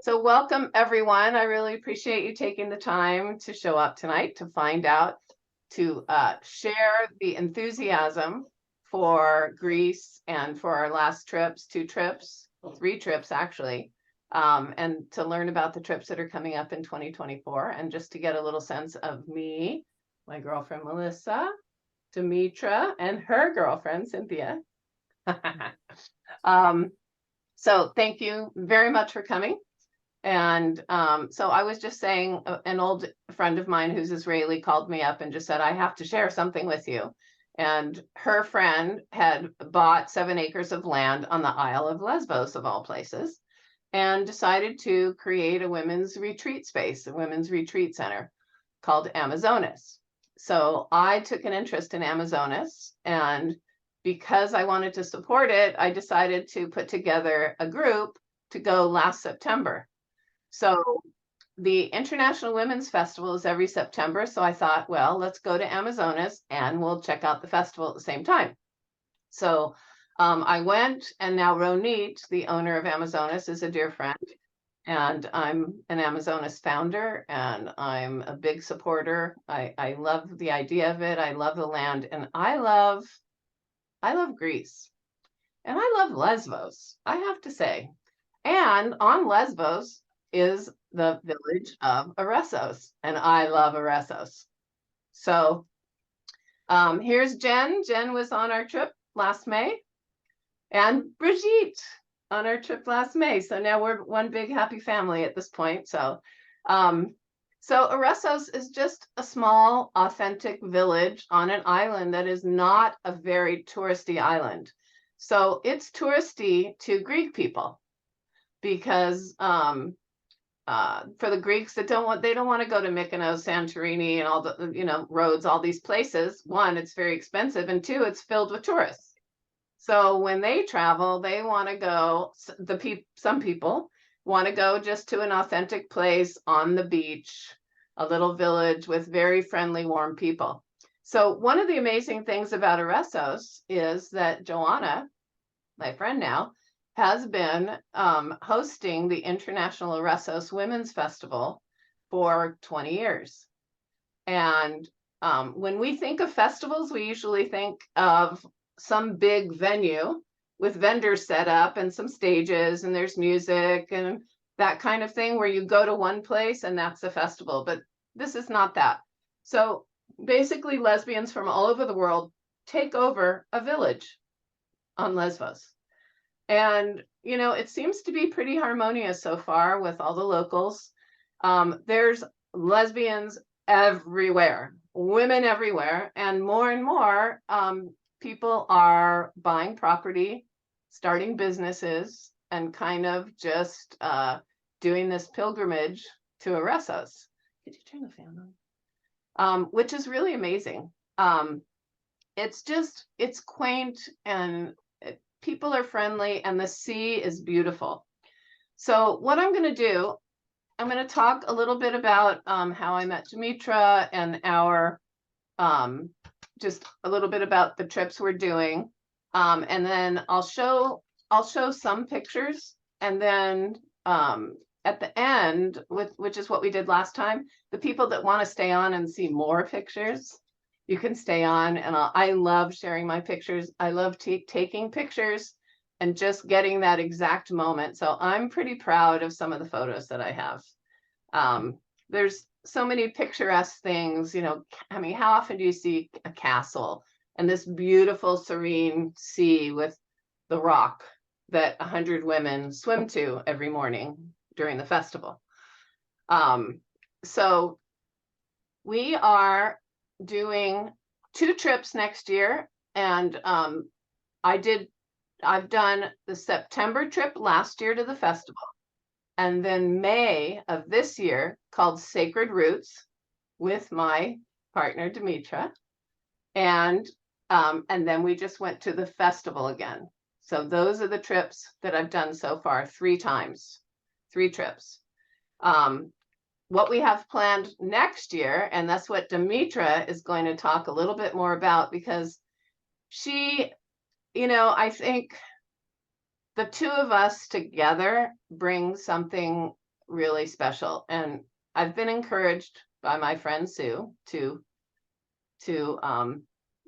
So welcome everyone. I really appreciate you taking the time to show up tonight to find out, to share the enthusiasm for Greece and for our last trips, 2 trips, well, 3 trips actually, and to learn about the trips that are coming up in 2024, and just to get a little sense of me, my girlfriend Melissa, Demetra, and her girlfriend Cynthia. um, so thank you very much for coming. And so I was just saying, an old friend of mine who's Israeli called me up and just said, I have to share something with you. And her friend had bought 7 acres of land on the Isle of Lesbos, of all places, and decided to create a women's retreat space, a women's retreat center called Amazonas. So I took an interest in Amazonas, and because I wanted to support it, I decided to put together a group to go last September. So the International Women's Festival is every September. So I thought, well, let's go to Amazonas and we'll check out the festival at the same time. So I went, and now Ronit, the owner of Amazonas, is a dear friend. And I'm an Amazonas founder, and I'm a big supporter. I love the idea of it. I love the land, and I love Greece. And I love Lesbos, I have to say. And on Lesbos is the village of Eressos, and I love Eressos. So here's Jen. Jen was on our trip last May, and Brigitte on our trip last May. So now we're one big happy family at this point. So Eressos is just a small, authentic village on an island that is not a very touristy island. So it's touristy to Greek people because for the Greeks that they don't want to go to Mykonos, Santorini, and all the Rhodes, all these places. One, it's very expensive, and two, it's filled with tourists. So when they travel, they want to go. Some people want to go just to an authentic place on the beach, a little village with very friendly, warm people. So one of the amazing things about Eressos is that Joanna, my friend now, has been hosting the International Eressos Women's Festival for 20 years. And when we think of festivals, we usually think of some big venue with vendors set up and some stages, and there's music and that kind of thing, where you go to one place and that's the festival. But this is not that. So basically, lesbians from all over the world take over a village on Lesbos. And, it seems to be pretty harmonious so far with all the locals. There's lesbians everywhere, women everywhere, and more people are buying property, starting businesses, and kind of just doing this pilgrimage to Eressos. Could you turn the fan on? Which is really amazing. It's quaint, and people are friendly, and the sea is beautiful. So what I'm going to do, I'm going to talk a little bit about how I met Demetra, and just a little bit about the trips we're doing, and then I'll show some pictures, and then at the end, which is what we did last time, the people that want to stay on and see more pictures, you can stay on. And I love sharing my pictures. I love taking pictures and just getting that exact moment. So I'm pretty proud of some of the photos that I have. There's so many picturesque things, how often do you see a castle and this beautiful, serene sea with the rock that 100 women swim to every morning during the festival? So we are doing 2 trips next year, and I've done the September trip last year to the festival, and then May of this year called Sacred Roots with my partner Demetra, and then we just went to the festival again. So those are the trips that I've done so far, 3 times, 3 trips. What we have planned next year, and that's what Demetra is going to talk a little bit more about, because she, I think the 2 of us together bring something really special. And I've been encouraged by my friend Sue to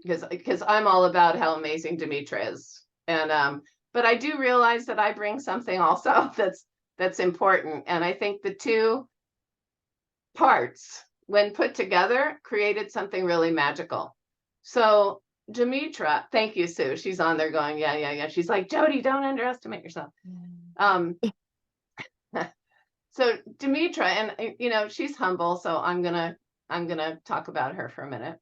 because I'm all about how amazing Demetra is. And but I do realize that I bring something also that's important. And I think the two parts, when put together, created something really magical. So Demetra, thank you, Sue. She's on there going, yeah, yeah, yeah. She's like, Jody, don't underestimate yourself. Um, so Demetra, and she's humble, so I'm gonna talk about her for a minute.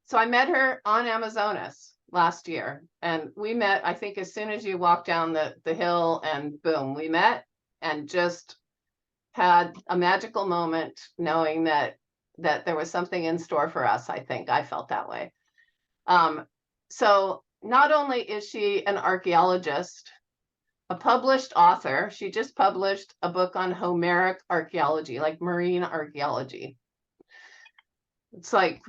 So I met her on Amazonas last year, and we met, I think, as soon as you walk down the hill, and boom, we met and just had a magical moment, knowing that there was something in store for us. I think I felt that way. So not only is she an archaeologist, a published author, she just published a book on Homeric archaeology, like marine archaeology. It's like,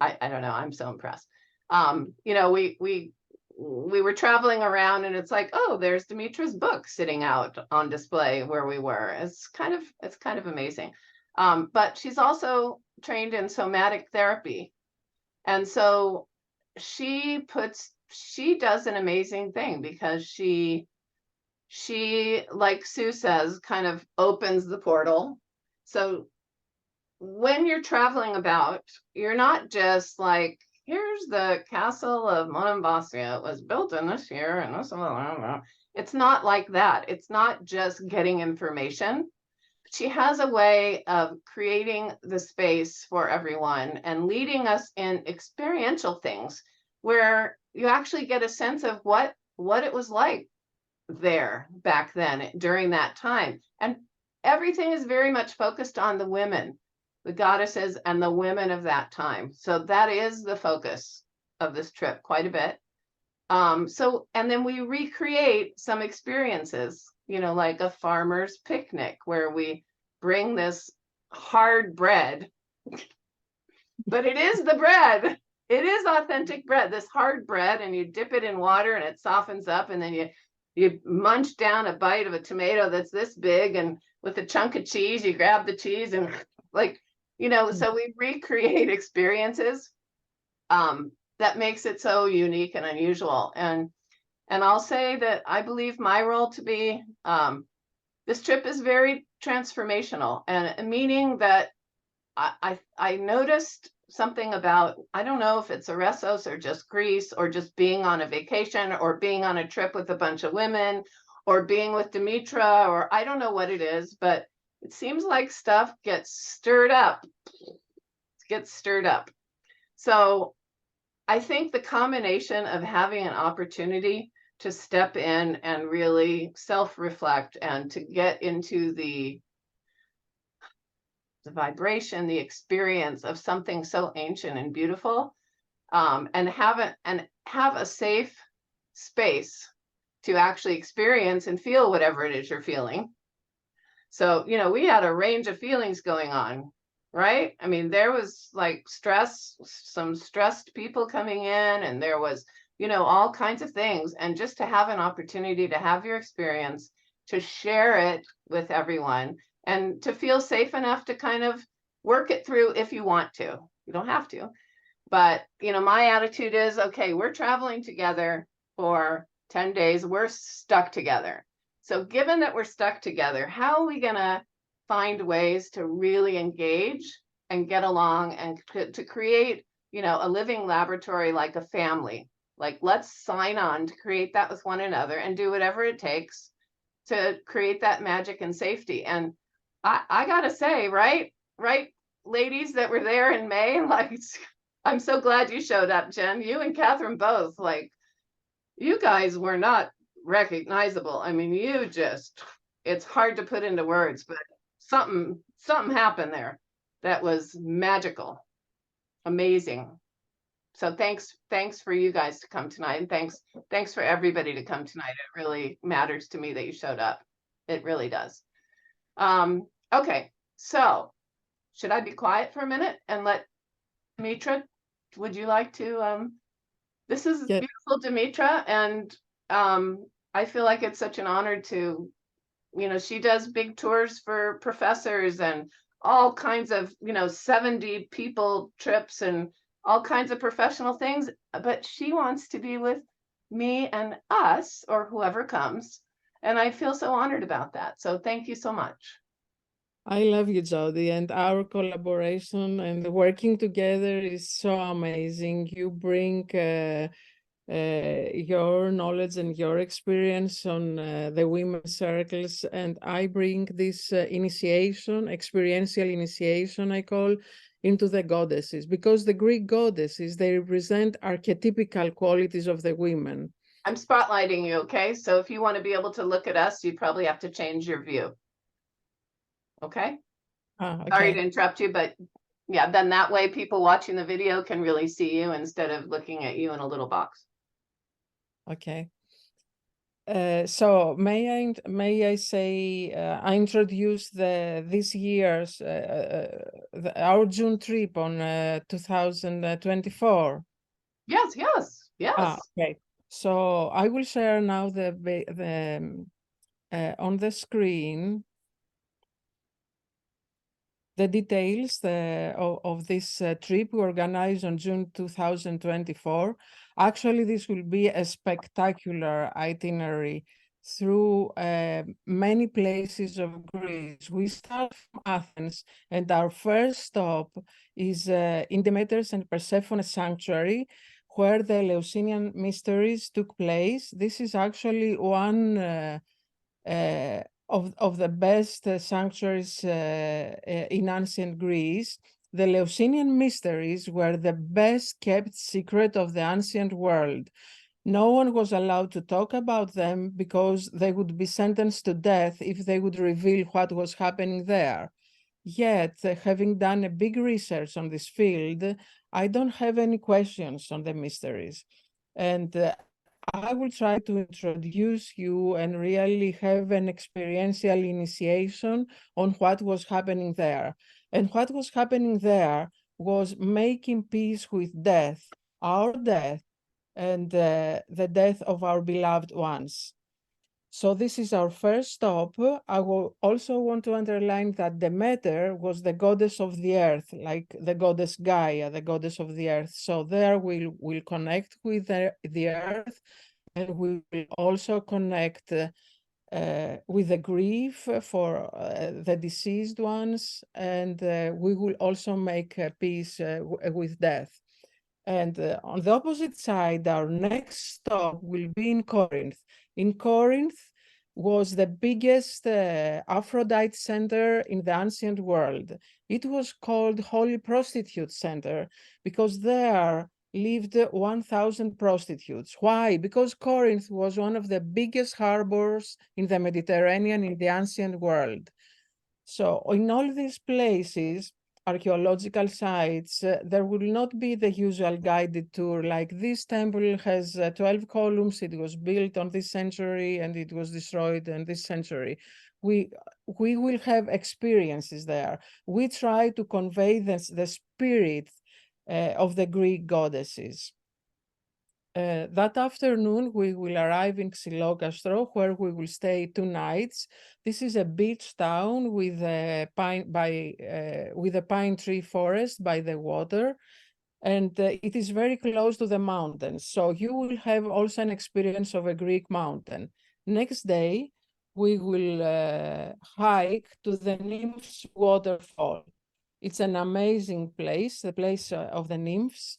I don't know, I'm so impressed. We were traveling around, and it's like, oh, there's Demetra's book sitting out on display where we were. It's kind of amazing. But she's also trained in somatic therapy. And so she does an amazing thing, because she, like Sue says, kind of opens the portal. So when you're traveling about, you're not just like, here's the castle of Monemvasia. It was built in this year, and this, it's not like that. It's not just getting information. She has a way of creating the space for everyone and leading us in experiential things where you actually get a sense of what it was like there back then during that time. And everything is very much focused on the women, the goddesses and the women of that time. So that is the focus of this trip quite a bit. And then we recreate some experiences, like a farmer's picnic, where we bring this hard bread, but it is the bread. It is authentic bread, this hard bread, and you dip it in water and it softens up, and then you munch down a bite of a tomato that's this big, and with a chunk of cheese, you grab the cheese and so we recreate experiences that makes it so unique and unusual. And I'll say that I believe my role to be, this trip is very transformational, and meaning that I noticed something about, I don't know if it's Eressos or just Greece, or just being on a vacation, or being on a trip with a bunch of women, or being with Demetra, or I don't know what it is, but it seems like stuff gets stirred up. So I think the combination of having an opportunity to step in and really self-reflect, and to get into the vibration, the experience of something so ancient and beautiful, and have a safe space to actually experience and feel whatever it is you're feeling. So, we had a range of feelings going on, right? I mean, there was like stress, some stressed people coming in, and there was, all kinds of things. And just to have an opportunity to have your experience, to share it with everyone, and to feel safe enough to kind of work it through if you want to. You don't have to. But, my attitude is, okay, we're traveling together for 10 days. We're stuck together. So given that we're stuck together, how are we going to find ways to really engage and get along, and to create, a living laboratory, like a family? Like, let's sign on to create that with one another and do whatever it takes to create that magic and safety. And I gotta say, right, ladies that were there in May, like, I'm so glad you showed up, Jen. You and Catherine both, like, you guys were not recognizable. I mean, it's hard to put into words, but something happened there that was magical, amazing. So thanks for you guys to come tonight, and thanks for everybody to come tonight. It really matters to me that you showed up. It really does. Okay, so should I be quiet for a minute and let Demetra, would you like to, this is Yep. beautiful, Demetra, and I feel like it's such an honor to she does big tours for professors and all kinds of, 70 people trips and all kinds of professional things. But she wants to be with me and us or whoever comes. And I feel so honored about that. So thank you so much. I love you, Jody, and our collaboration and working together is so amazing. You bring your knowledge and your experience on the women's circles, and I bring this experiential initiation, I call, into the goddesses, because the Greek goddesses, they represent archetypical qualities of the women. I'm spotlighting you, okay? So if you want to be able to look at us, you probably have to change your view. Okay? Okay. Sorry to interrupt you, but yeah, then that way people watching the video can really see you instead of looking at you in a little box. Okay. So may I say I introduced this year's our June trip on 2024. Yes. Okay. So I will share now on the screen the details of this trip we organized on June 2024. Actually, this will be a spectacular itinerary through many places of Greece. We start from Athens, and our first stop is in Demeter's and Persephone Sanctuary, where the Eleusinian mysteries took place. This is actually one of the best sanctuaries in ancient Greece. The Eleusinian mysteries were the best kept secret of the ancient world. No one was allowed to talk about them because they would be sentenced to death if they would reveal what was happening there. Yet, having done a big research on this field, I don't have any questions on the mysteries. And I will try to introduce you and really have an experiential initiation on what was happening there. And what was happening there was making peace with death, our death, and the death of our beloved ones. So this is our first stop. I will also want to underline that Demeter was the goddess of the earth, like the goddess Gaia, the goddess of the earth. So there we'll connect with the earth, and we will also connect with the grief for the deceased ones, and we will also make peace with death. And on the opposite side, our next stop will be in Corinth. In Corinth was the biggest Aphrodite center in the ancient world. It was called Holy Prostitute Center because there lived 1,000 prostitutes. Why? Because Corinth was one of the biggest harbors in the Mediterranean in the ancient world. So in all these places, archaeological sites, there will not be the usual guided tour. Like this temple has 12 columns. It was built on this century and it was destroyed in this century. We will have experiences there. We try to convey the spirit of the Greek goddesses. That afternoon, we will arrive in Xylokastro, where we will stay 2 nights. This is a beach town with a pine tree forest by the water, and it is very close to the mountains. So you will have also an experience of a Greek mountain. Next day, we will hike to the Nymphs waterfall. It's an amazing place, the place of the nymphs.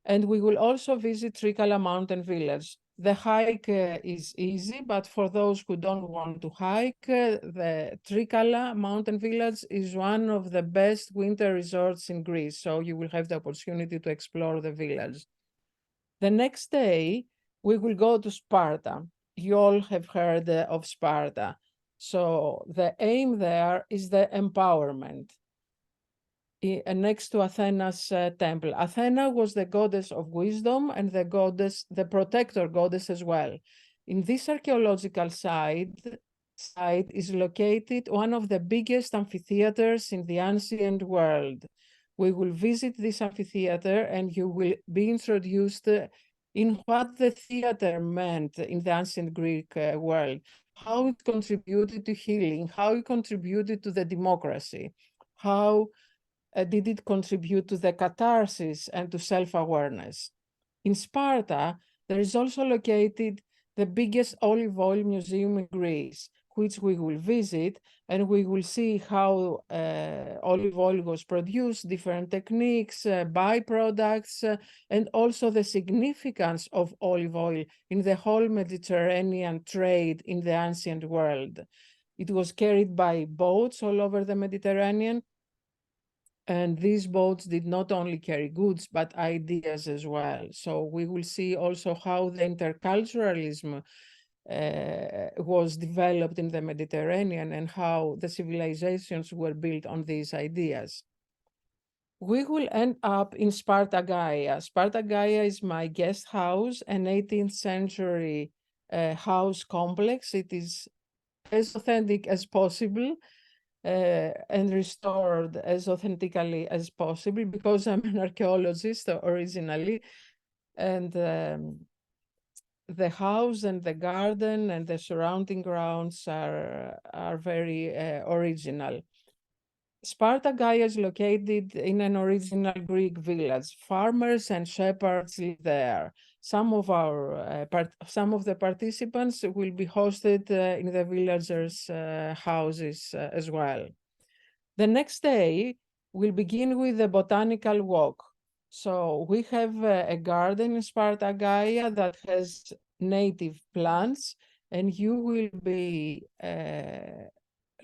And we will also visit Trikala Mountain Village. The hike is easy, but for those who don't want to hike, the Trikala Mountain Village is one of the best winter resorts in Greece, so you will have the opportunity to explore the village. The next day, we will go to Sparta. You all have heard of Sparta. So the aim there is the empowerment. Next to Athena's temple. Athena was the goddess of wisdom and the protector goddess as well. In this archaeological site is located one of the biggest amphitheaters in the ancient world. We will visit this amphitheater and you will be introduced in what the theater meant in the ancient Greek world, how it contributed to healing, how it contributed to the democracy, how did it contribute to the catharsis and to self-awareness. In Sparta, there is also located the biggest olive oil museum in Greece, which we will visit, and we will see how olive oil was produced, different techniques, byproducts, and also the significance of olive oil in the whole Mediterranean trade in the ancient world. It was carried by boats all over the Mediterranean, and these boats did not only carry goods, but ideas as well. So we will see also how the interculturalism was developed in the Mediterranean and how the civilizations were built on these ideas. We will end up in Sparta Gaia. Sparta Gaia is my guest house, an 18th century house complex. It is as authentic as possible. And restored as authentically as possible, because I'm an archaeologist originally. And the house and the garden and the surrounding grounds are very original. Sparta Gaia is located in an original Greek village. Farmers and shepherds live there. Some of the participants will be hosted in the villagers' houses as well. The next day, we'll begin with the botanical walk. So we have a garden in Sparta Gaia that has native plants, and you will be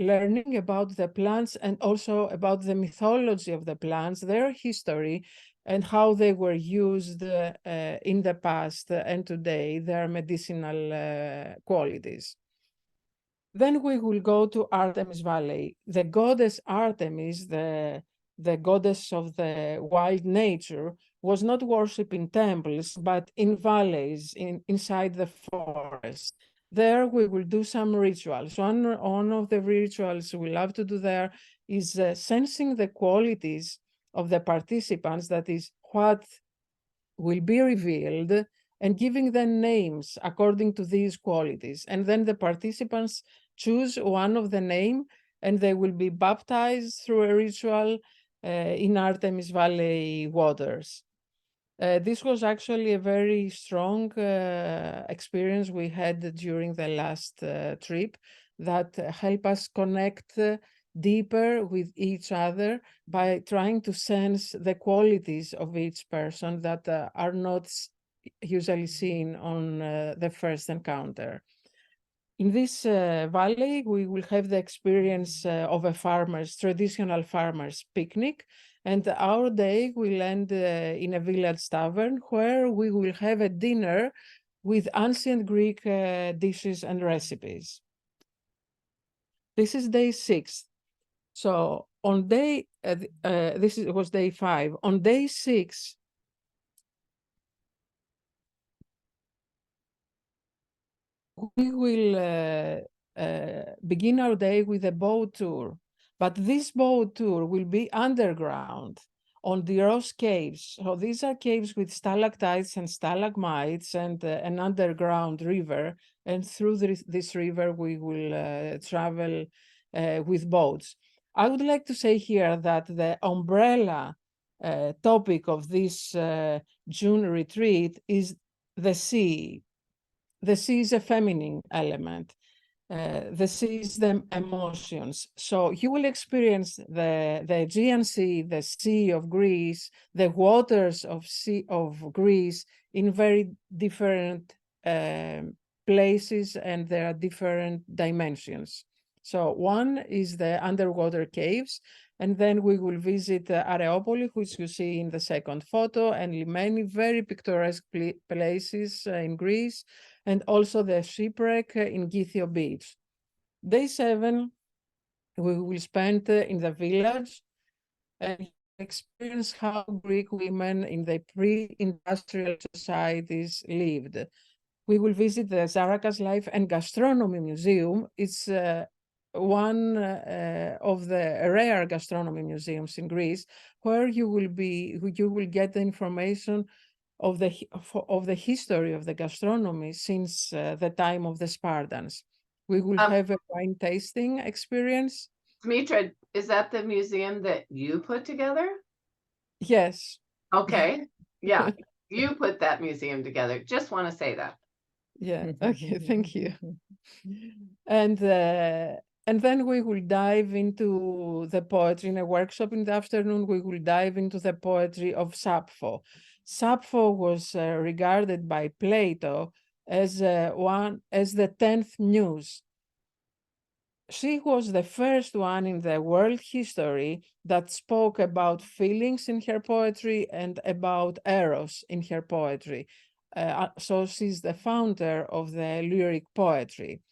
learning about the plants and also about the mythology of the plants, their history, and how they were used in the past and today, their medicinal qualities. Then we will go to Artemis Valley. The goddess Artemis, the goddess of the wild nature, was not worshipped in temples, but in valleys, inside the forest. There we will do some rituals. One of the rituals we love to do there is sensing the qualities of the participants, that is, what will be revealed, and giving them names according to these qualities. And then the participants choose one of the name, and they will be baptized through a ritual in Artemis Valley waters. This was actually a very strong experience we had during the last trip that helped us connect deeper with each other by trying to sense the qualities of each person that are not usually seen on the first encounter. In this valley, we will have the experience of a traditional farmer's picnic, and our day will end in a village tavern where we will have a dinner with ancient Greek dishes and recipes. This is day 6. So on was day 5. On day 6, we will begin our day with a boat tour, but this boat tour will be underground on the Ross Caves. So these are caves with stalactites and stalagmites and an underground river. And through this river, we will travel with boats. I would like to say here that the umbrella topic of this June retreat is the sea. The sea is a feminine element. The sea is the emotions. So you will experience the Aegean Sea, the Sea of Greece, the waters of Greece in very different places, and there are different dimensions. So one is the underwater caves, and then we will visit Areopoli, which you see in the second photo, and many very picturesque places in Greece, and also the shipwreck in Githio Beach. Day 7, we will spend in the village and experience how Greek women in the pre-industrial societies lived. We will visit the Zarakas Life and Gastronomy Museum. It's one of the rare gastronomy museums in Greece, where you will get the information of the history of the gastronomy since the time of the Spartans. We will Um, have a wine tasting experience. Mitra, is that the museum that you put together? Yes. Okay, yeah, you put that museum together. Just want to say that. Yeah. Okay. Thank you. And then we will dive into the poetry in a workshop in the afternoon. We will dive into the poetry of Sappho. Sappho was regarded by Plato as as the 10th muse. She was the first one in the world history that spoke about feelings in her poetry and about eros in her poetry. So she's the founder of the lyric poetry.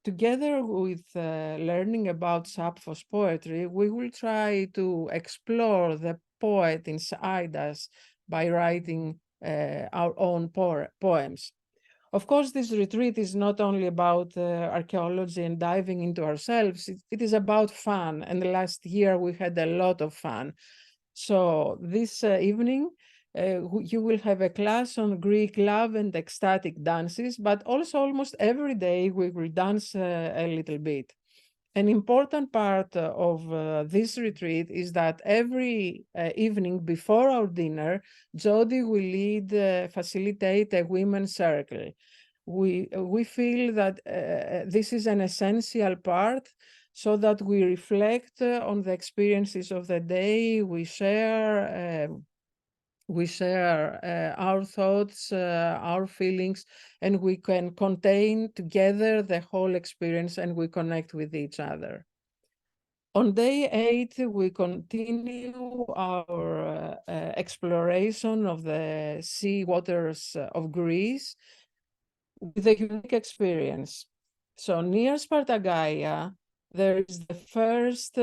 Together with learning about Sappho's poetry, we will try to explore the poet inside us by writing our own poems. Of course, this retreat is not only about archaeology and diving into ourselves, it is about fun. And last year we had a lot of fun. So this evening, you will have a class on Greek love and ecstatic dances, but also almost every day we will dance a little bit. An important part of this retreat is that every evening before our dinner, Jody will facilitate a women's circle. We feel that this is an essential part so that we reflect on the experiences of the day, we share our thoughts, our feelings, and we can contain together the whole experience and we connect with each other. On day 8, we continue our exploration of the sea waters of Greece with a unique experience. So near Spartagaia, there is the first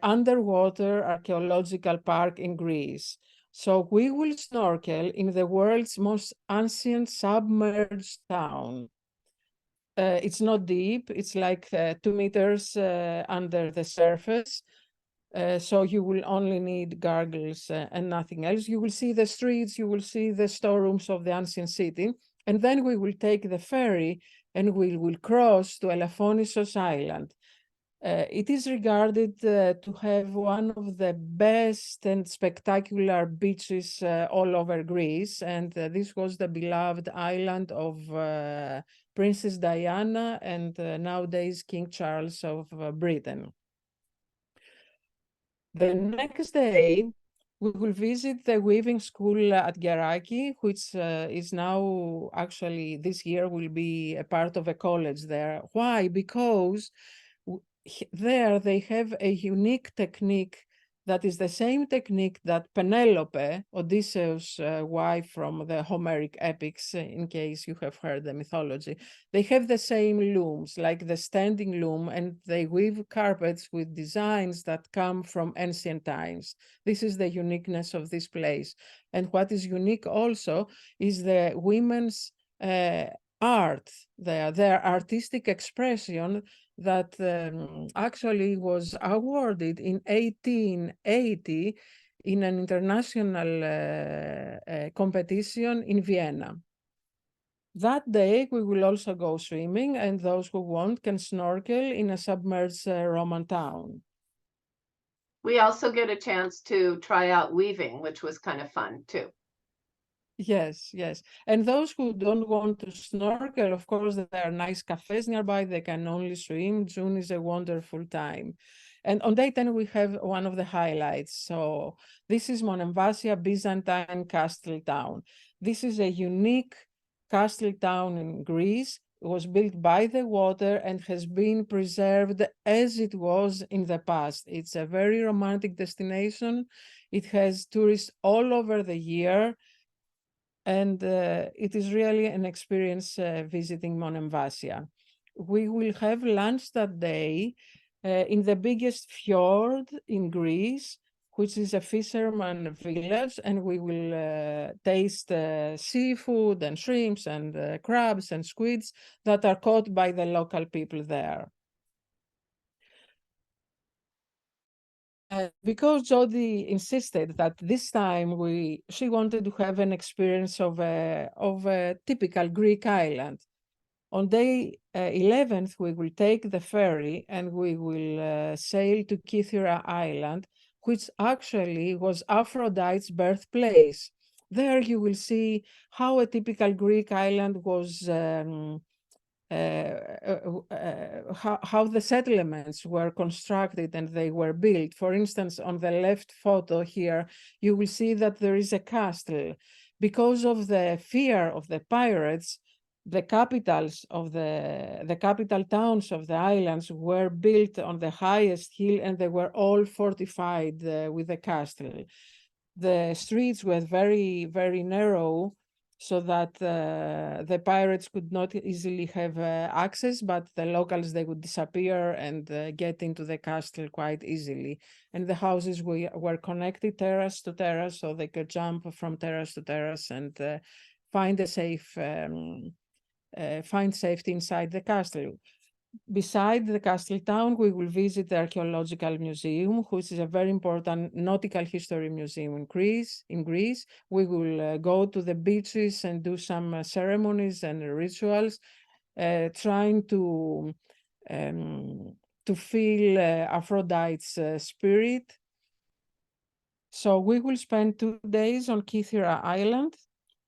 underwater archaeological park in Greece. So we will snorkel in the world's most ancient submerged town. It's not deep, it's like 2 meters under the surface. So you will only need goggles and nothing else. You will see the streets, you will see the storerooms of the ancient city. And then we will take the ferry and we will cross to Elafonisos Island. It is regarded to have one of the best and spectacular beaches all over Greece. And this was the beloved island of Princess Diana and nowadays King Charles of Britain. The next day, we will visit the weaving school at Geraki, which is now actually this year will be a part of a college there. Why? Because there they have a unique technique that is the same technique that Penelope, Odysseus' wife from the Homeric epics, in case you have heard the mythology, they have the same looms, like the standing loom, and they weave carpets with designs that come from ancient times. This is the uniqueness of this place. And what is unique also is the women's art, their artistic expression that actually was awarded in 1880 in an international competition in Vienna. That day, we will also go swimming, and those who want can snorkel in a submerged Roman town. We also get a chance to try out weaving, which was kind of fun too. Yes, yes. And those who don't want to snorkel, of course, there are nice cafes nearby. They can only swim. June is a wonderful time. And on day 10, we have one of the highlights. So this is Monemvasia Byzantine Castle Town. This is a unique castle town in Greece. It was built by the water and has been preserved as it was in the past. It's a very romantic destination. It has tourists all over the year. And it is really an experience visiting Monemvasia. We will have lunch that day in the biggest fjord in Greece, which is a fisherman village, and we will taste seafood and shrimps and crabs and squids that are caught by the local people there. Because Jody insisted that this time she wanted to have an experience of a typical Greek island. On day 11th, we will take the ferry and we will sail to Kythera Island, which actually was Aphrodite's birthplace. There you will see how a typical Greek island was, how the settlements were constructed and they were built. For instance, on the left photo here, you will see that there is a castle. Because of the fear of the pirates, the capitals of the capital towns of the islands were built on the highest hill, and they were all fortified with a castle. The streets were very, very narrow, so that the pirates could not easily have access, but the locals, they would disappear and get into the castle quite easily. And the houses were connected terrace to terrace, so they could jump from terrace to terrace and find safety inside the castle. Beside the castle town, we will visit the Archaeological Museum, which is a very important nautical history museum in Greece. We will go to the beaches and do some ceremonies and rituals, trying to feel Aphrodite's spirit. So we will spend 2 days on Kythera Island.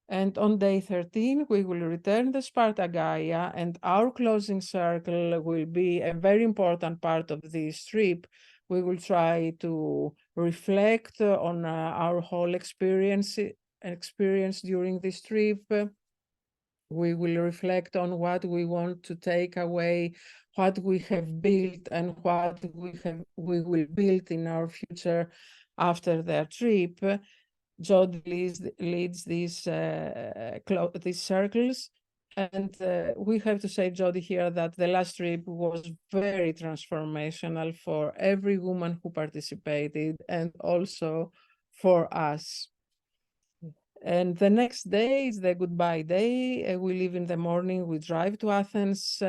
And on day 13, we will return to Sparta-Gaia, and our closing circle will be a very important part of this trip. We will try to reflect on our whole experience during this trip. We will reflect on what we want to take away, what we have built, and what we will build in our future after their trip. Jody leads these circles, and we have to say, Jody, here that the last trip was very transformational for every woman who participated, and also for us. And the next day is the goodbye day. We leave in the morning, we drive to Athens.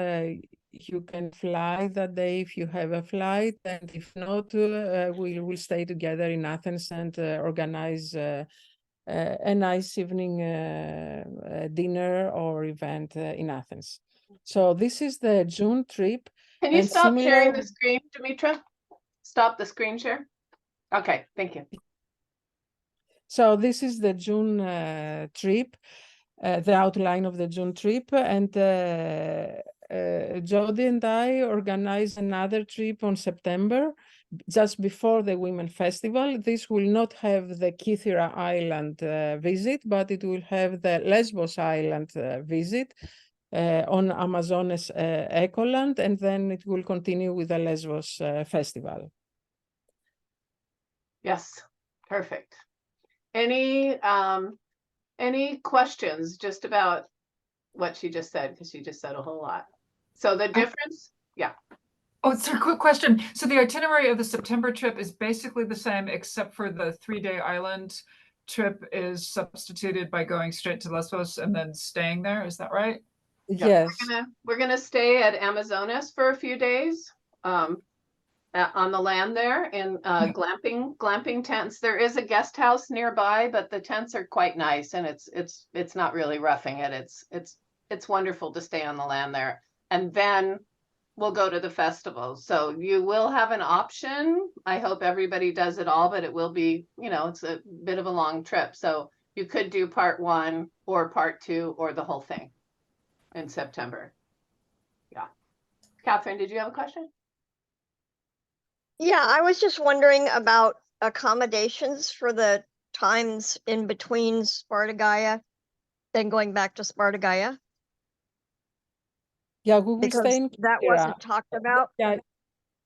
You can fly that day if you have a flight, and if not, we will stay together in Athens and organize a nice evening dinner or event in Athens. So this is the June trip. Can you And stop sharing similar- the screen, Dimitra? Stop the screen share. Okay, thank you. So this is the June trip, the outline of the June trip, and Jody and I organized another trip on September, just before the Women Festival. This will not have the Kythera Island visit, but it will have the Lesbos Island visit on Amazonas Ecoland, and then it will continue with the Lesbos Festival. Yes, perfect. Any questions just about what she just said? Because she just said a whole lot. So the difference, yeah. Oh, it's a quick question. So the itinerary of the September trip is basically the same, except for the 3-day island trip is substituted by going straight to Lesbos and then staying there. Is that right? Yes. We're gonna stay at Amazonas for a few days. On the land there in glamping tents. There is a guest house nearby, but the tents are quite nice, and it's not really roughing it. It's wonderful to stay on the land there. And then we'll go to the festival. So you will have an option. I hope everybody does it all, but it will be, it's a bit of a long trip. So you could do part 1 or part 2 or the whole thing in September. Yeah. Catherine, did you have a question? Yeah, I was just wondering about accommodations for the times in between Sparta-Gaia, then going back to Sparta-Gaia, Yeah, we will because stay in that Kythera. wasn't talked about.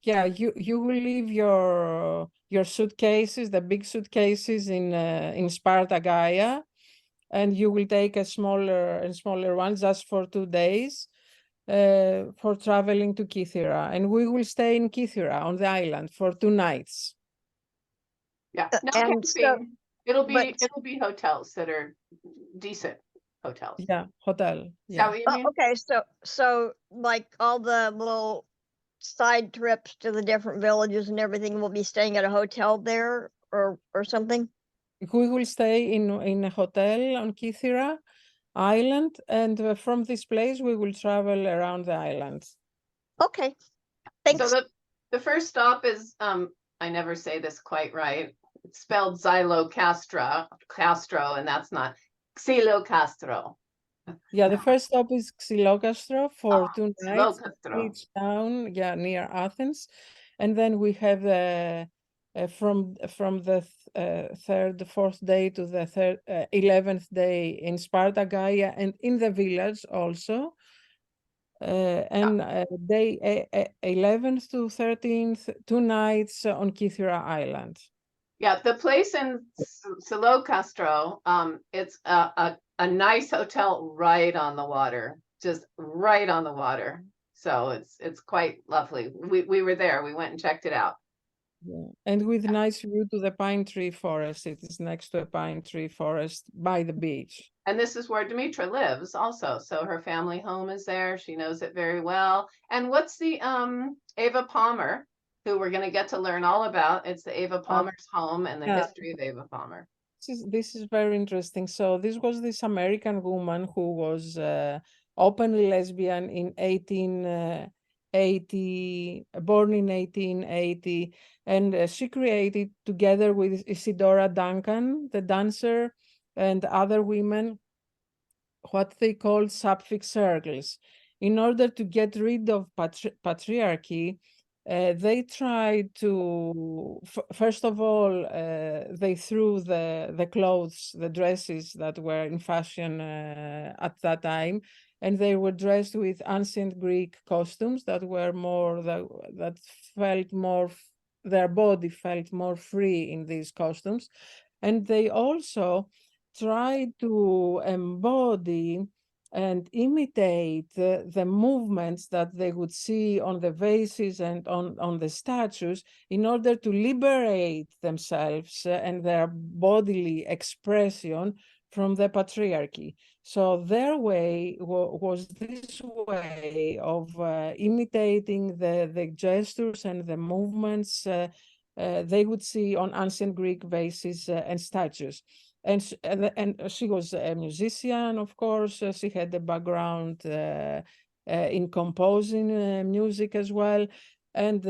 Yeah, you will leave your suitcases, the big suitcases in Sparta-Gaia, and you will take a smaller one just for 2 days for traveling to Kythera, and we will stay in Kythera on the island for 2 nights. Yeah, no and camping. It'll but- be hotels that are decent hotels. Yeah, hotel. Is that Yeah. what you Oh, mean? okay, so like all the little side trips to the different villages and everything will be staying at a hotel there or something? We will stay in a hotel on Kythera, island, and from this place we will travel around the island. Okay, thanks. So the first stop is, I never say this quite right. It's spelled Castro, and that's not Xilocastro. Yeah, the first stop is Xilocastro for Ah, 2 nights, Xilocastro. beach town, yeah, near Athens, and then we have from the third, fourth day to the 11th day in Sparta Gaia, and in the village also. And day 11th to 13th, 2 nights on Kythera Island. Yeah, the place in Xilocastro, it's a nice hotel right on the water, just right on the water. So it's quite lovely. We were there. We went and checked it out. Yeah. And with nice view to the pine tree forest. It is next to a pine tree forest by the beach. And this is where Dimitra lives also. So her family home is there. She knows it very well. And what's the Ava Palmer, who we're going to get to learn all about? It's the Ava Palmer's home and the yeah. history of Ava Palmer. This is very interesting. So this was this American woman who was openly lesbian in 1880, born in 1880, and she created, together with Isidora Duncan, the dancer, and other women, what they called sapphic circles. In order to get rid of patriarchy, they tried to, first of all, they threw the clothes, the dresses that were in fashion at that time, and they were dressed with ancient Greek costumes that were more, that felt more, their body felt more free in these costumes. And they also tried to embody and imitate the movements that they would see on the vases and on the statues in order to liberate themselves and their bodily expression from the patriarchy. So their way was this way of imitating the gestures and the movements they would see on ancient Greek vases and statues. And she was a musician, of course. She had a background in composing music as well, and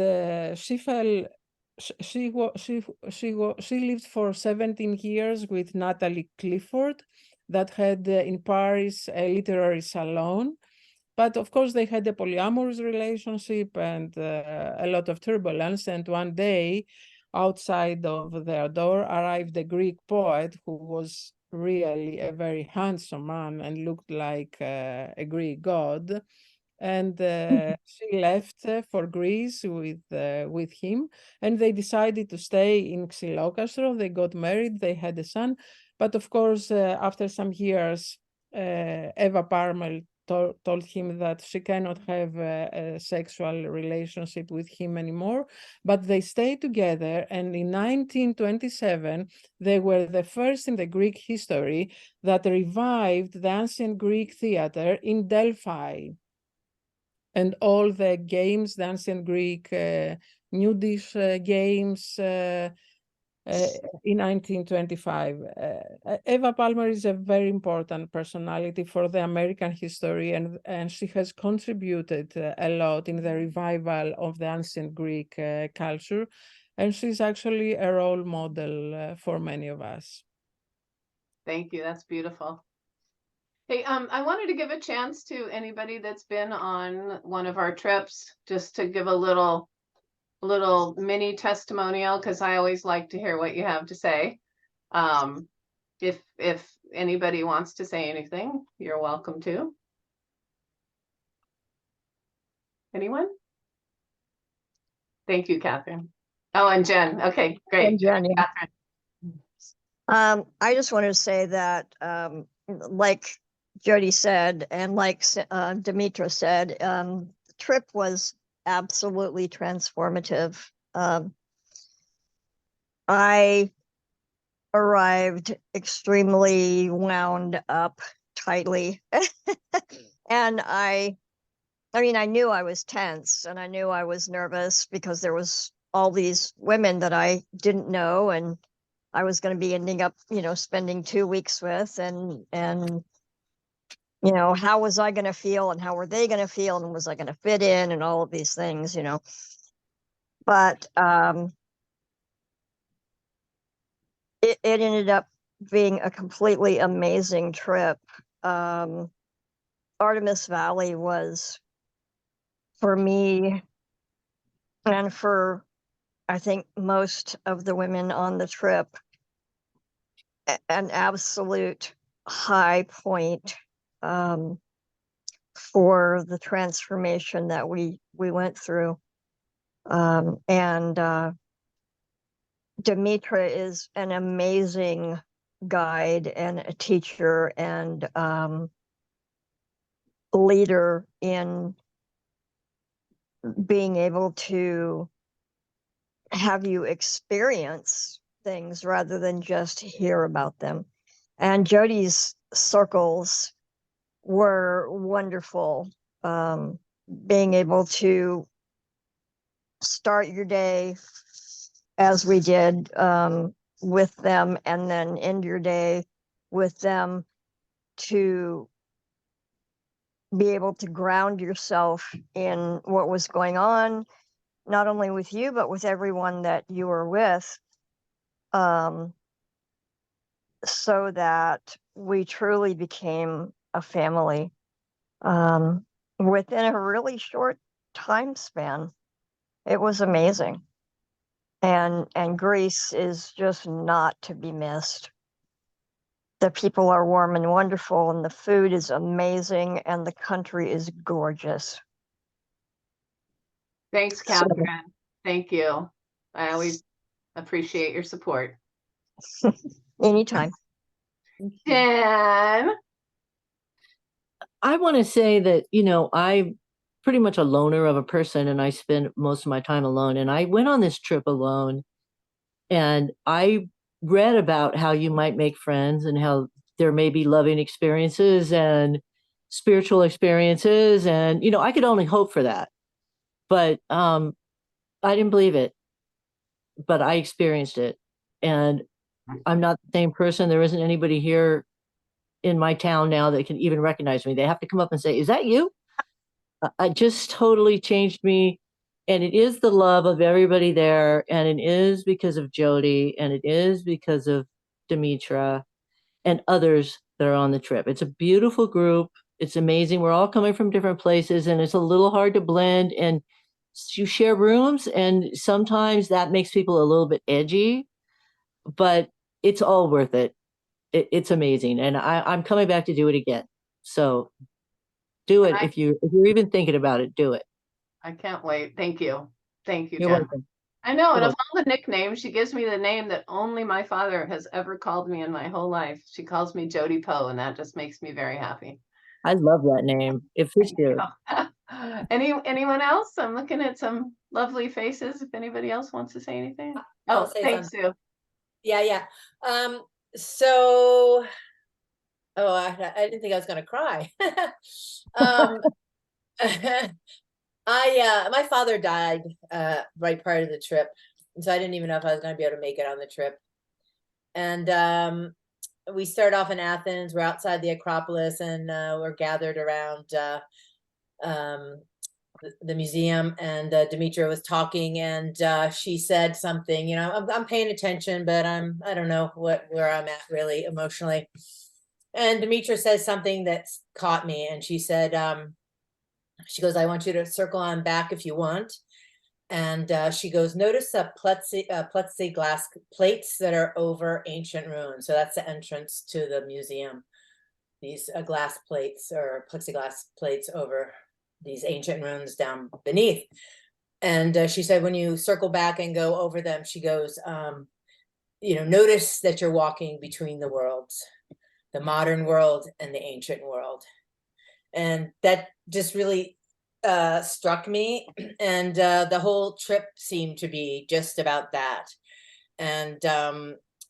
she lived for 17 years with Natalie Clifford, that had in Paris a literary salon. But of course, they had a polyamorous relationship and a lot of turbulence. And one day, outside of their door, arrived a Greek poet who was really a very handsome man and looked like a Greek god. And she left for Greece with him, and they decided to stay in Xilocastro. They got married, they had a son. But of course, after some years, Eva Palmer told him that she cannot have a sexual relationship with him anymore, but they stayed together. And in 1927, they were the first in the Greek history that revived the ancient Greek theater in Delphi. And all the games, the ancient Greek nudish games, in 1925. Eva Palmer is a very important personality for the American history, and she has contributed a lot in the revival of the ancient Greek culture. And she's actually a role model for many of us. Thank you. That's beautiful. Hey, I wanted to give a chance to anybody that's been on one of our trips, just to give a little mini testimonial, because I always like to hear what you have to say. If anybody wants to say anything, you're welcome to. Anyone? Thank you, Catherine. Oh, and Jen. Okay, great. And Jen, yeah. Catherine. I just wanted to say that, like Jody said, and like Dimitra said, the trip was absolutely transformative. I arrived extremely wound up tightly. And I mean, I knew I was tense and I knew I was nervous because there was all these women that I didn't know, and I was going to be ending up, spending 2 weeks with, and you know, how was I going to feel and how were they going to feel and was I going to fit in and all of these things, you know. But it ended up being a completely amazing trip. Artemis Valley was, for me and for I think most of the women on the trip, an absolute high point for the transformation that we went through. And Demetra is an amazing guide and a teacher and leader in being able to have you experience things rather than just hear about them. And Jody's circles were wonderful. Being able to start your day as we did with them and then end your day with them, to be able to ground yourself in what was going on, not only with you, but with everyone that you were with, so that we truly became a family within a really short time span. It was amazing. And Greece is just not to be missed. The people are warm and wonderful, and the food is amazing, and the country is gorgeous. Thanks, Catherine. Thank you. I always appreciate your support. Anytime. Jen, I want to say that, you know, I'm pretty much a loner of a person and I spend most of my time alone. And I went on this trip alone and I read about how you might make friends and how there may be loving experiences and spiritual experiences. And, you know, I could only hope for that. But I didn't believe it, but I experienced it. And I'm not the same person. There isn't anybody here in my town now that can even recognize me. They have to come up and say, "Is that you?" It just totally changed me. And it is the love of everybody there. And it is because of Jody. And it is because of Demetra and others that are on the trip. It's a beautiful group. It's amazing. We're all coming from different places and it's a little hard to blend. And you share rooms. And sometimes that makes people a little bit edgy, but it's all worth it. It's amazing. And I'm coming back to do it again. So do it. If you're even thinking about it, do it. I can't wait. Thank you. Thank you, You're Jen. welcome. I know, and You're of all the nicknames, she gives me the name that only my father has ever called me in my whole life. She calls me Jody Poe, and that just makes me very happy. I love that name. It fits you. Anyone else? I'm looking at some lovely faces. If anybody else wants to say anything. I'll Oh, say thanks, Sue. Yeah. So, I didn't think I was going to cry. My father died right prior to the trip, so I didn't even know if I was going to be able to make it on the trip. And we start off in Athens. We're outside the Acropolis, and we're gathered around the museum. And Demetra was talking, and she said something. You know, I'm paying attention, but I don't know where I'm at really emotionally. And Demetra says something that caught me, and she said, she goes, "I want you to circle on back if you want." And she goes, "Notice plexiglass plates that are over ancient ruins." So that's the entrance to the museum. These glass plates or plexiglass plates over these ancient ruins down beneath. And she said, when you circle back and go over them, she goes, you know, notice that you're walking between the worlds, the modern world and the ancient world. And that just really struck me. And the whole trip seemed to be just about that. And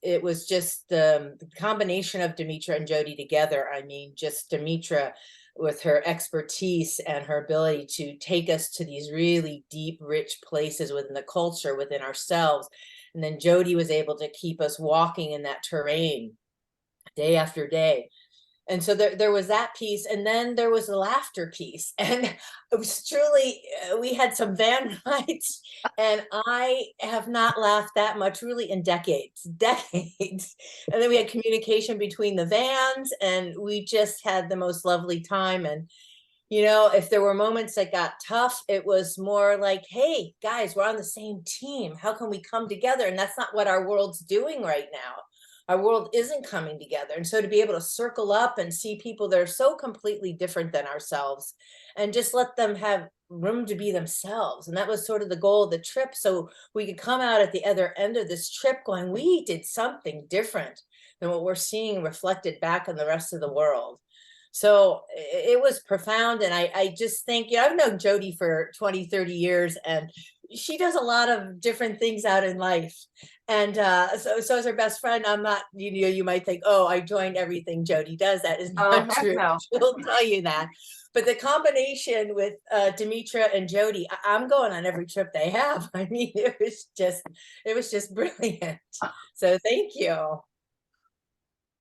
it was just the combination of Demetra and Jody together. I mean, just Demetra with her expertise and her ability to take us to these really deep, rich places within the culture, within ourselves. And then Jody was able to keep us walking in that terrain day after day. And so there was that piece, and then there was the laughter piece, and it was truly, we had some van rides, and I have not laughed that much really in decades. And then we had communication between the vans, and we just had the most lovely time. And you know, if there were moments that got tough, it was more like, hey, guys, we're on the same team. How can we come together? And that's not what our world's doing right now. Our world isn't coming together. And so to be able to circle up and see people that are so completely different than ourselves and just let them have room to be themselves. And that was sort of the goal of the trip. So we could come out at the other end of this trip going, we did something different than what we're seeing reflected back in the rest of the world. So it was profound. And I just think, you know, I've known Jody for 20, 30 years, and she does a lot of different things out in life. And so as her best friend, I'm not, you know, you might think, oh, I joined everything Jody does. That is Oh, not heck true. no. She'll tell you that. But the combination with Demetra and Jody, I'm going on every trip they have. I mean, it was just brilliant. So thank you.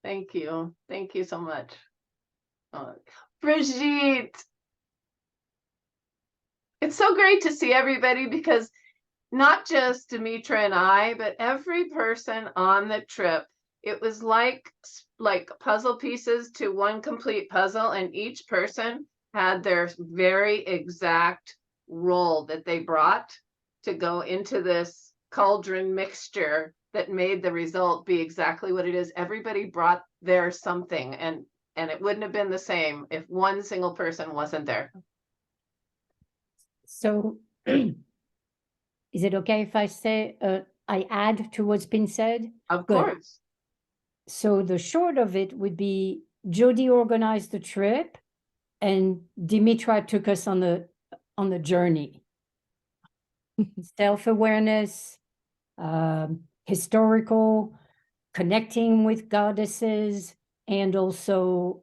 Thank you. Thank you so much. Brigitte. It's so great to see everybody, because not just Demetra and I, but every person on the trip, it was like puzzle pieces to one complete puzzle, and each person had their very exact role that they brought to go into this cauldron mixture that made the result be exactly what it is. Everybody brought their something, and it wouldn't have been the same if one single person wasn't there. So is it okay if I say, I add to what's been said? Of Good. course. So the short of it would be Jody organized the trip and Demetra took us on the journey. Self-awareness, historical, connecting with goddesses, and also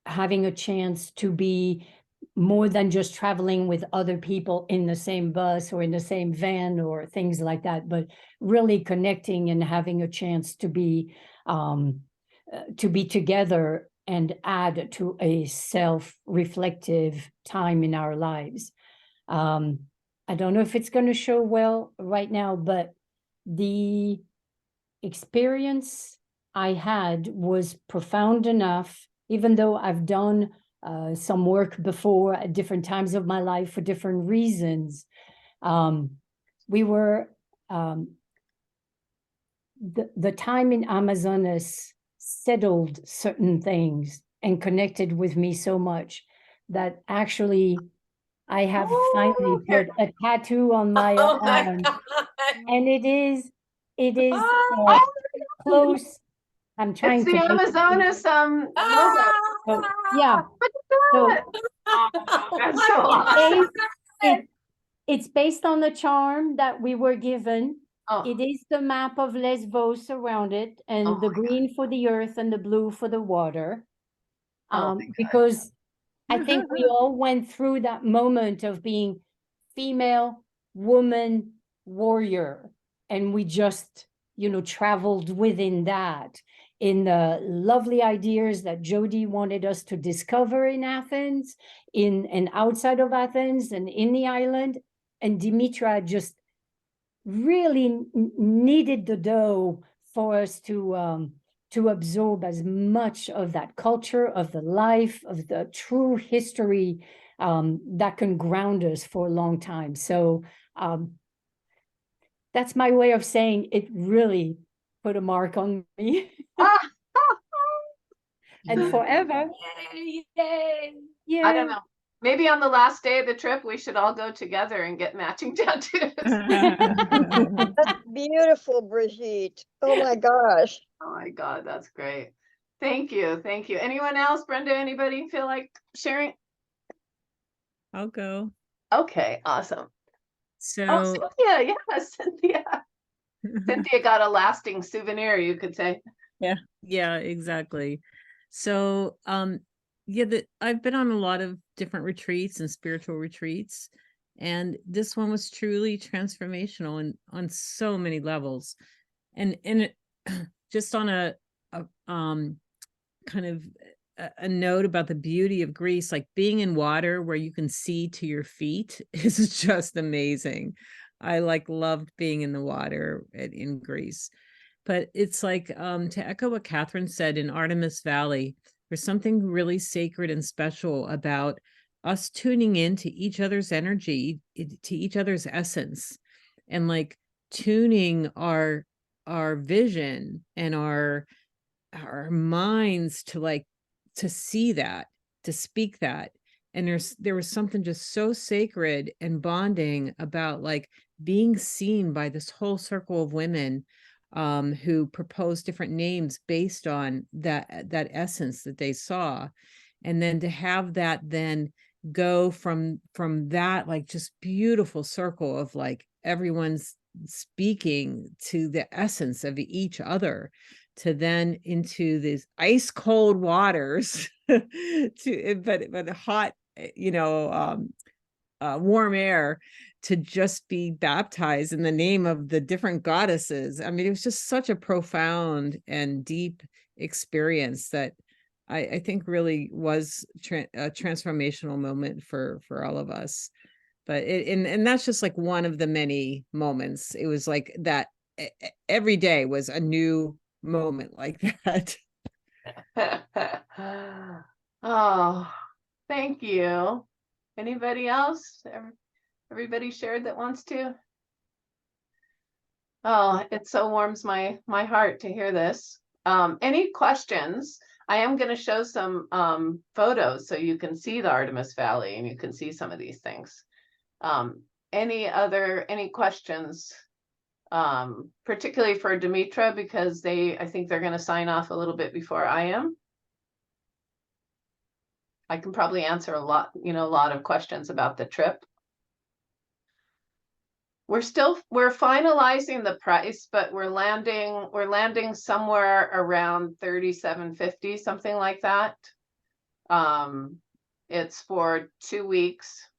having a chance to be more than just traveling with other people in the same bus or in the same van or things like that, but really connecting and having a chance to be together and add to a self-reflective time in our lives. I don't know if it's going to show well right now, but the experience I had was profound enough, even though I've done some work before at different times of my life for different reasons. We were, the time in Amazonas settled certain things and connected with me so much that actually I have finally put a tattoo on my Oh my arm, God. and it is Ah, close. I'm trying It's to the make it- Amazonas logo. So, yeah. So That's so awesome. it's based on the charm that we were given. Oh, It is the map of Lesbos around it, and Oh the my green for the earth and the blue for the water. Oh my God. Because I think we all went through that moment of being female, woman, warrior, and we just, you know, traveled within that in the lovely ideas that Jody wanted us to discover in Athens, in and outside of Athens and in the island. And Demetra just really needed the dough for us to absorb as much of that culture, of the life, of the true history that can ground us for a long time. So that's my way of saying it really put a mark on me. And forever. Yay. Yeah. I don't know. Maybe on the last day of the trip, we should all go together and get matching tattoos. That's beautiful, Brigitte. Oh my gosh. Oh my God, that's great. Thank you. Thank you. Anyone else? Brenda, anybody feel like sharing? I'll go. Okay, awesome. Oh, So, Cynthia. Yes, Cynthia. Cynthia got a lasting souvenir, you could say. yeah, exactly. So, I've been on a lot of different retreats and spiritual retreats, and this one was truly transformational and on so many levels. And it, just on a kind of a note about the beauty of Greece, like being in water where you can see to your feet is just amazing. I like loved being in the water in Greece. But it's like, to echo what Catherine said, in Artemis Valley, there's something really sacred and special about us tuning into each other's energy, to each other's essence, and like tuning our vision and our minds to like to see that, to speak that. And there was something just so sacred and bonding about like being seen by this whole circle of women who proposed different names based on that essence that they saw. And then to have that then go from that like just beautiful circle of like everyone's speaking to the essence of each other, to then into these ice cold waters but hot, warm air, to just be baptized in the name of the different goddesses. I mean, it was just such a profound and deep experience that I think really was a transformational moment for all of us. But and that's just like one of the many moments. It was like that every day was a new moment like that. Oh, thank you. Anybody else? Everybody shared that wants to? Oh, it so warms my heart to hear this. Any questions? I am going to show some photos so you can see the Artemis Valley and you can see some of these things. Any questions? Particularly for Dimitra, because I think they're going to sign off a little bit before I am. I can probably answer a lot of questions about the trip. We're finalizing the price, but we're landing somewhere around $37.50, something like that. It's for 2 weeks.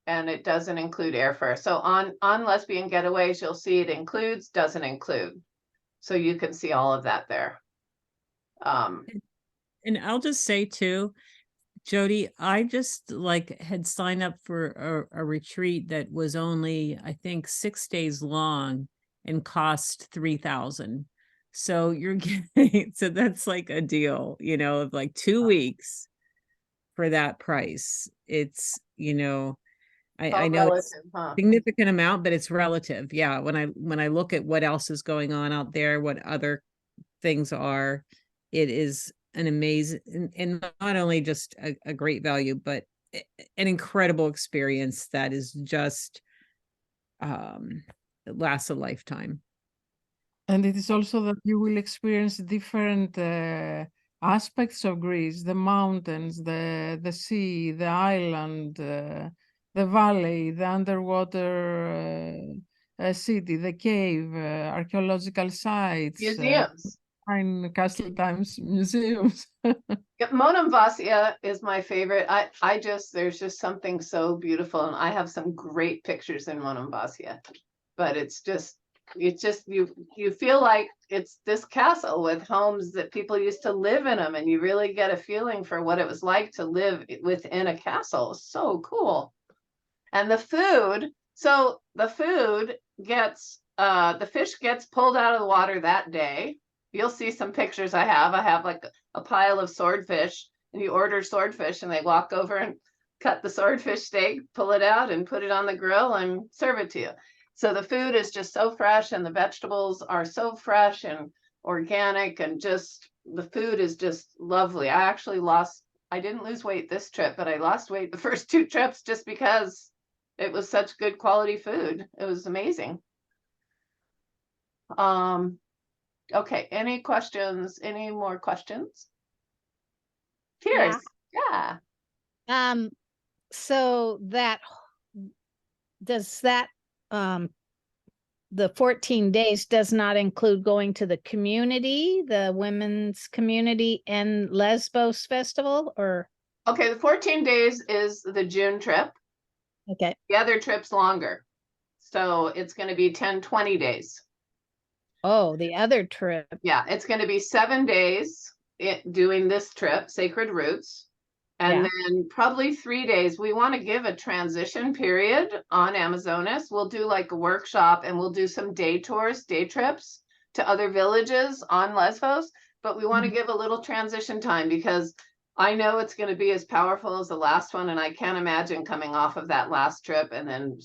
And it doesn't include airfare. So on Lesbian Getaways, you'll see it includes, doesn't include. So you can see all of that there. And I'll just say too, Jody, I just like had signed up for a retreat that was only, I think, 6 days long and cost $3,000. So you're getting, so that's like a deal, of like 2 weeks for that price. It's, I know it's a significant amount, but it's relative. Yeah. When I look at what else is going on out there, what other things are, it is an amazing, and not only just a great value, but an incredible experience that is just lasts a lifetime. And it is also that you will experience different aspects of Greece: the mountains, the sea, the island, the valley, the underwater city, the cave, archaeological sites, museums, Castle Times museums. Monemvasia is my favorite. There's just something so beautiful, and I have some great pictures in Monemvasia, but it's just you feel like it's this castle with homes that people used to live in them, and you really get a feeling for what it was like to live within a castle. So cool. And the food, so the food gets the fish gets pulled out of the water that day. You'll see some pictures I have like a pile of swordfish, and you order swordfish and they walk over and cut the swordfish steak, pull it out and put it on the grill and serve it to you. So the food is just so fresh, and the vegetables are so fresh and organic, and just the food is just lovely. I didn't lose weight this trip, but I lost weight the first 2 trips just because it was such good quality food. It was amazing. Okay, any questions? Any more questions? Cheers. Yeah. So the 14 days does not include going to the community, the women's community and Lesbos festival, or? Okay, the 14 days is the June trip. Okay. The other trip's longer. So it's going to be 10-20 days. Oh, the other trip. Yeah, it's going to be 7 days doing this trip, Sacred Roots. And Yeah. then probably 3 days, we want to give a transition period on Amazonas. We'll do like a workshop and we'll do some day tours, day trips to other villages on Lesbos. But we want to give a little transition time because I know it's going to be as powerful as the last one. And I can't imagine coming off of that last trip and then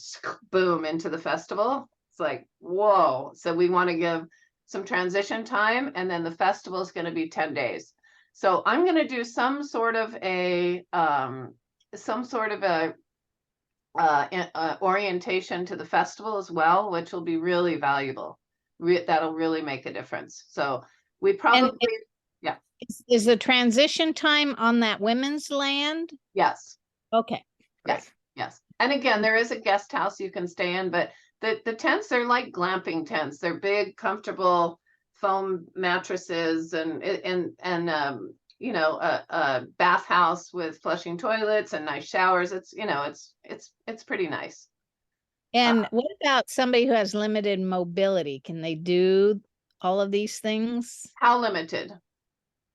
boom into the festival. It's like, whoa. So we want to give some transition time. And then the festival is going to be 10 days. So I'm going to do some sort of a orientation to the festival as well, which will be really valuable. That'll really make a difference. So we probably, Is the transition time on that women's land? yes, Okay. great. yes, yes. And again, there is a guest house you can stay in, but the tents, they're like glamping tents. They're big, comfortable foam mattresses and you know, a bathhouse with flushing toilets and nice showers. It's, you know, it's pretty nice. And what about somebody who has limited mobility? Can they do all of these things? How limited?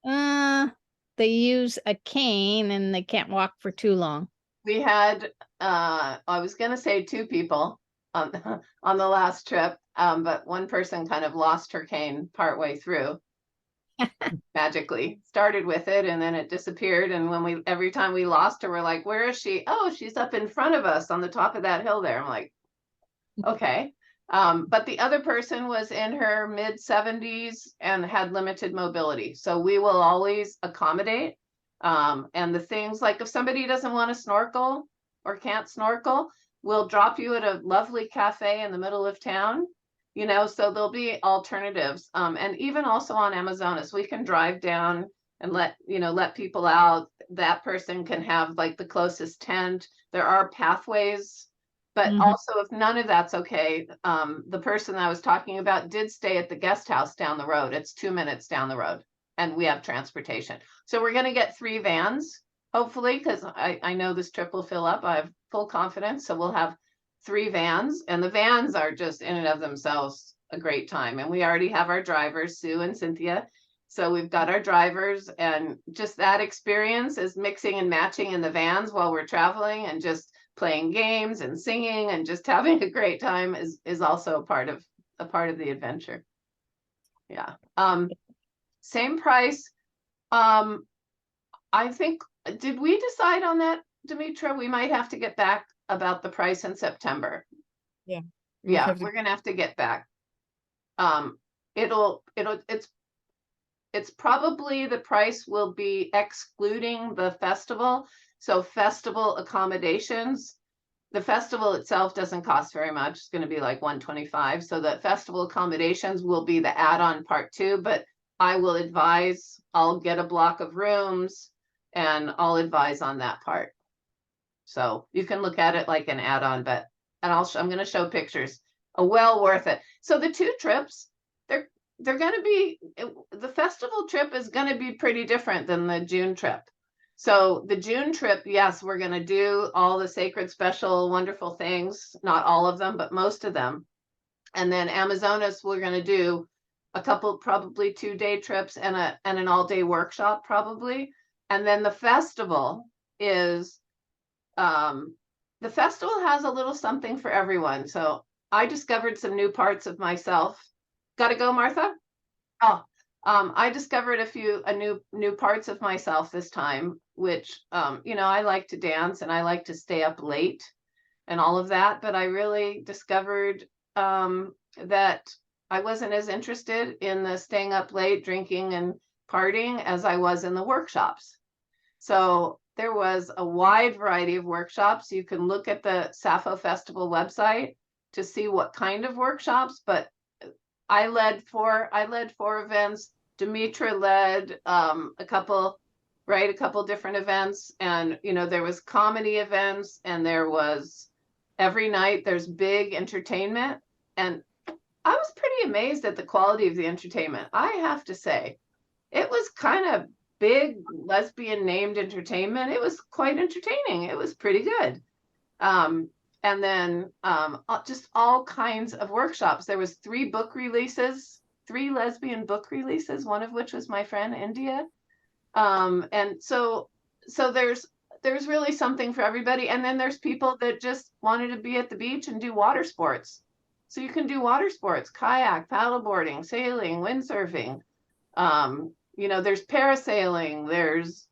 They use a cane and they can't walk for too long. We had, I was gonna say 2 people on the last trip, but one person kind of lost her cane partway through. Magically started with it and then it disappeared. And when every time we lost her, we're like, where is she? Oh, she's up in front of us on the top of that hill there. I'm like, okay. But the other person was in her mid-70s and had limited mobility. So we will always accommodate. And the things like if somebody doesn't want to snorkel or can't snorkel, we'll drop you at a lovely cafe in the middle of town. You know, so there'll be alternatives. And even also on Amazonas, we can drive down and let people out. That person can have like the closest tent. There are pathways, but also if none of that's okay, the person I was talking about did stay at the guest house down the road. It's 2 minutes down the road and we have transportation. So we're going to get 3 vans, hopefully, because I know this trip will fill up. I have full confidence. So we'll have 3 vans, and the vans are just in and of themselves a great time. And we already have our drivers, Sue and Cynthia. So we've got our drivers, and just that experience is mixing and matching in the vans while we're traveling and just playing games and singing and just having a great time is also a part of the adventure. Yeah. Same price. I think, did we decide on that, Demetra? We might have to get back about the price in September. Yeah. Yeah, we're gonna have to get back. It's probably the price will be excluding the festival. So festival accommodations, the festival itself doesn't cost very much. It's going to be like $125. So the festival accommodations will be the add-on part 2, but I will advise, I'll get a block of rooms and I'll advise on that part. So you can look at it like an add-on, but, and I'm going to show pictures. Well worth it. So the 2 trips, they're going to be, the festival trip is going to be pretty different than the June trip. So the June trip, yes, we're going to do all the sacred, special, wonderful things, not all of them, but most of them. And then Amazonas, we're going to do a couple, probably 2-day trips and an all-day workshop probably. And then the festival is, the festival has a little something for everyone. So I discovered some new parts of myself. Got to go, Martha? Oh, I discovered a new parts of myself this time, which, you know, I like to dance and I like to stay up late and all of that. But I really discovered that I wasn't as interested in the staying up late, drinking and partying as I was in the workshops. So there was a wide variety of workshops. You can look at the Sappho Festival website to see what kind of workshops, but I led 4 events. Demetra led a couple different events, and you know, there was comedy events, and there was every night there's big entertainment, and I was pretty amazed at the quality of the entertainment. I have to say, it was kind of big lesbian named entertainment. It was quite entertaining. It was pretty good. And then just all kinds of workshops. There was 3 book releases, 3 lesbian book releases, one of which was my friend India. And so there's really something for everybody. And then there's people that just wanted to be at the beach and do water sports. So you can do water sports, kayak, paddleboarding, sailing, windsurfing. There's parasailing, there's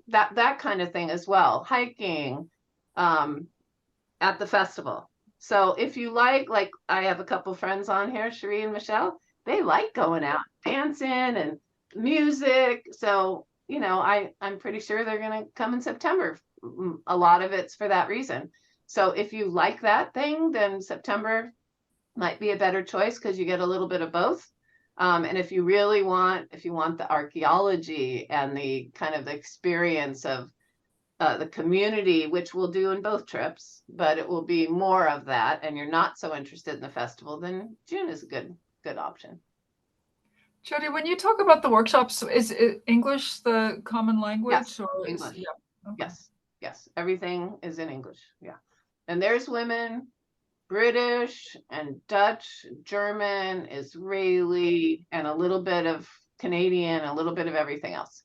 that kind of thing as well, hiking at the festival. So if you like I have a couple friends on here, Cherie and Michelle, they like going out, dancing and music. So, I'm pretty sure they're going to come in September. A lot of it's for that reason. So if you like that thing, then September might be a better choice because you get a little bit of both. And if you want the archaeology and the kind of the experience of the community, which we'll do in both trips, but it will be more of that, and you're not so interested in the festival, then June is a good option. Jody, when you talk about the workshops, is English the common language? Yes, or English. Yeah. Okay. Yes, everything is in English. Yeah. And there's women, British and Dutch, German, Israeli, and a little bit of Canadian, a little bit of everything else,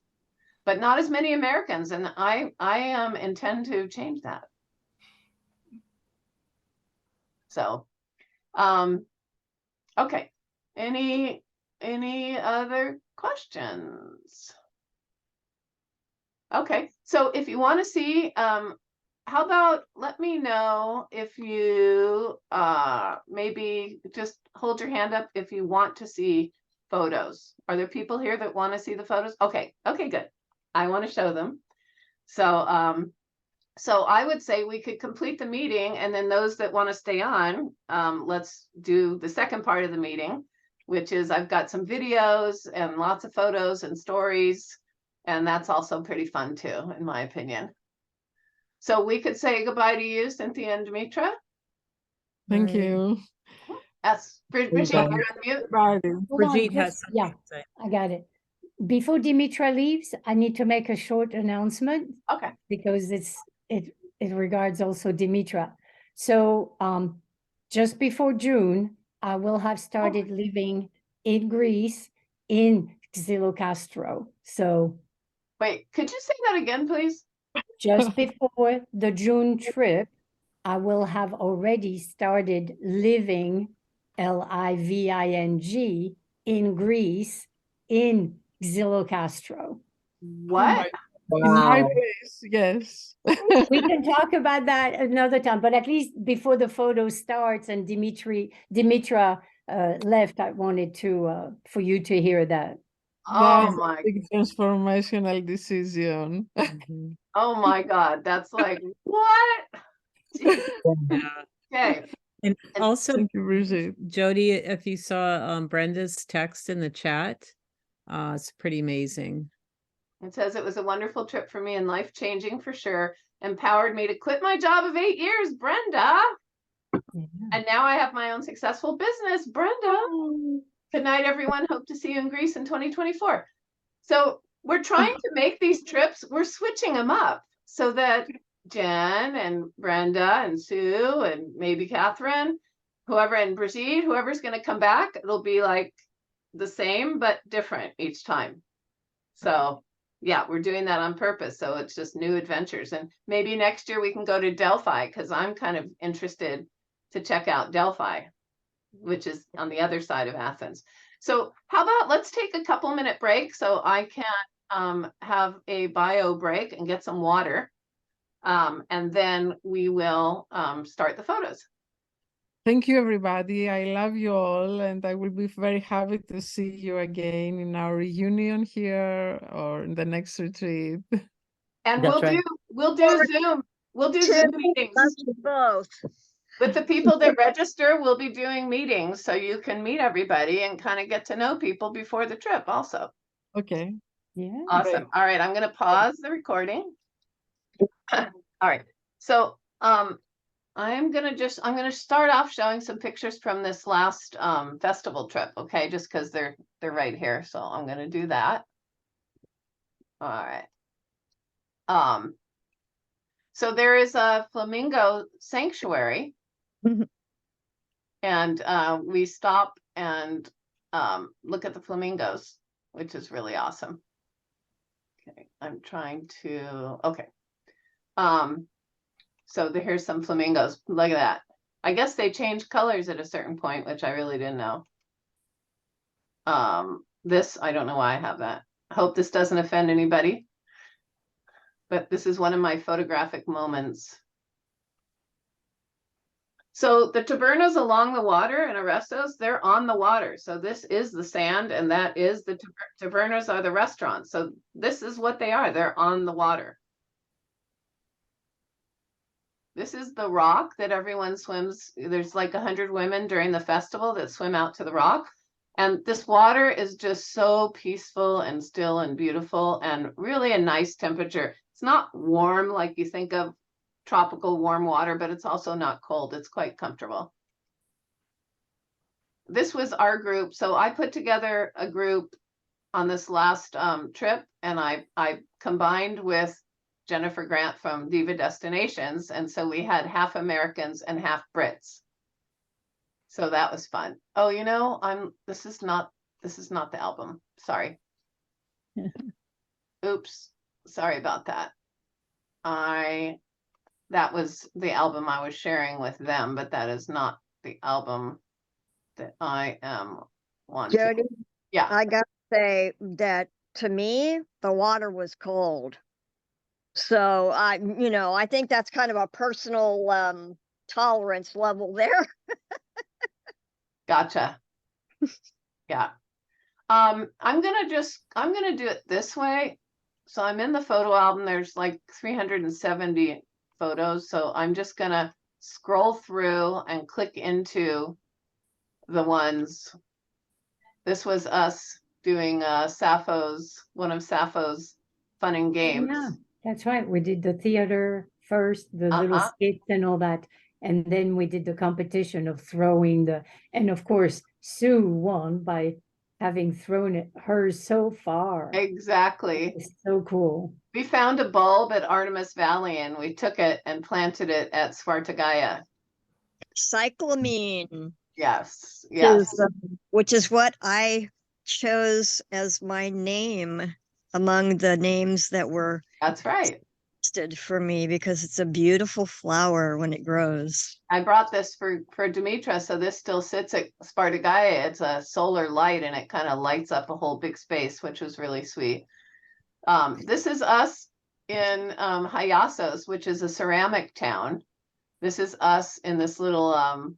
but not as many Americans. And I intend to change that. So, okay. Any other questions? Okay. So if you want to see, how about let me know if you maybe just hold your hand up if you want to see photos. Are there people here that want to see the photos? Okay, good. I want to show them. So so I would say we could complete the meeting, and then those that want to stay on, let's do the second part of the meeting, which is I've got some videos and lots of photos and stories, and that's also pretty fun too, in my opinion. So we could say goodbye to you, Cynthia and Demetra. Thank you. Yes, Brigitte, you're on mute. Bye. Hold on, Brigitte has just- something yeah, to say. I got it. Before Dimitra leaves, I need to make a short announcement Okay. because it regards also Dimitra. So just before June, I will have started living in Greece in Xylokastro. So Wait, could you say that again, please? just before the June trip, I will have already started living, LIVING, in Greece, in Xylokastro. What? In my Wow. place, yes. We can talk about that another time, but at least before the photo starts and Dimitra left, I wanted to for you to hear that. Oh That's a my, big transformational decision. oh my God. That's like, what? Gee, Yeah. okay. And And- also, Thank you, Brigitte. Jody, if you saw Brenda's text in the chat, it's pretty amazing. It says it was a wonderful trip for me and life-changing for sure. Empowered me to quit my job of 8 years, Brenda. And now I have my own successful business, Brenda. Good night, everyone. Hope to see you in Greece in 2024. So we're trying to make these trips, we're switching them up so that Jen and Brenda and Sue and maybe Catherine, whoever, and Brigitte, whoever's going to come back, it'll be like the same, but different each time. So yeah, we're doing that on purpose. So it's just new adventures. And maybe next year we can go to Delphi because I'm kind of interested to check out Delphi, which is on the other side of Athens. So how about let's take a couple minute break so I can have a bio break and get some water. And then we will start the photos. Thank you, everybody. I love you all, and I will be very happy to see you again in our reunion here or in the next retreat. And That's right. we'll do Zoom. We'll do Zoom meetings. Love you both. With the people that register, we'll be doing meetings so you can meet everybody and kind of get to know people before the trip also. Okay. Yeah. Awesome. All right, I'm going to pause the recording. All right. So I'm going to start off showing some pictures from this last festival trip, okay? Just because they're right here. So I'm going to do that. All right. So there is a flamingo sanctuary. Mhm. And we stop and look at the flamingos, which is really awesome. Okay, I'm trying to, okay. So here's some flamingos. Look at that. I guess they change colors at a certain point, which I really didn't know. This, I don't know why I have that. I hope this doesn't offend anybody. But this is one of my photographic moments. So the tabernas along the water in Arrestos, they're on the water. So this is the sand and that is the tabernas are the restaurants. So this is what they are. They're on the water. This is the rock that everyone swims. There's like 100 women during the festival that swim out to the rock. And this water is just so peaceful and still and beautiful and really a nice temperature. It's not warm like you think of tropical warm water, but it's also not cold. It's quite comfortable. This was our group. So I put together a group on this last trip, and I combined with Jennifer Grant from Diva Destinations. And so we had half Americans and half Brits. So that was fun. Oh, you know, this is not the album. Sorry. Oops. Sorry about that. That was the album I was sharing with them, but that is not the album that I am wanting. Jody, Yeah. I gotta say that to me, the water was cold. So I think that's kind of a personal tolerance level there. Gotcha. Yeah. I'm gonna do it this way. So I'm in the photo album. There's like 370 photos. So I'm just gonna scroll through and click into the ones. This was us doing one of Sappho's fun and games. Yeah, that's right. We did the theater first, the little skits and all that. And then we did the competition of throwing and of course, Sue won by having thrown hers so far. Exactly. It's so cool. We found a bulb at Artemis Valley and we took it and planted it at Spartagaia. Cyclamine. Yes, yes. Which is what I chose as my name among the names that were That's right. listed for me, because it's a beautiful flower when it grows. I brought this for Demetra, so this still sits at Spartagaia. It's a solar light and it kind of lights up a whole big space, which was really sweet. This is us in Hyasos, which is a ceramic town. This is us in this little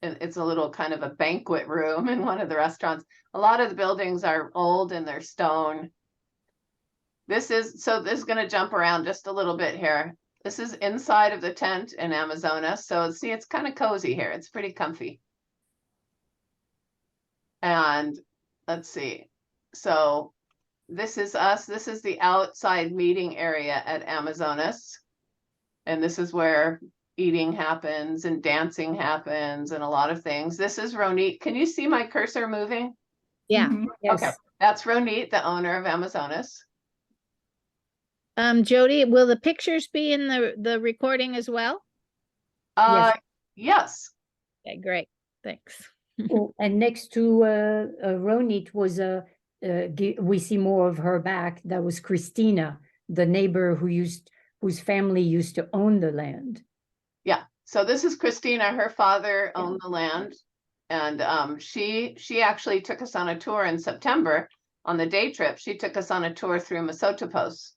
it's a little kind of a banquet room in one of the restaurants. A lot of the buildings are old and they're stone. This is going to jump around just a little bit here. This is inside of the tent in Amazonas. So see, it's kind of cozy here. It's pretty comfy. And let's see. So this is us. This is the outside meeting area at Amazonas. And this is where eating happens and dancing happens and a lot of things. This is Ronit. Can you see my cursor moving? Yeah. Mhm. Yes. Okay. That's Ronit, the owner of Amazonas. Jody, will the pictures be in the recording as well? Yes. Okay, great. Thanks. Oh, and next to Ronit was we see more of her back. That was Christina, the neighbor whose family used to own the land. Yeah. So this is Christina. Her father owned the land. And she actually took us on a tour in September on the day trip. She took us on a tour through Mesotopos.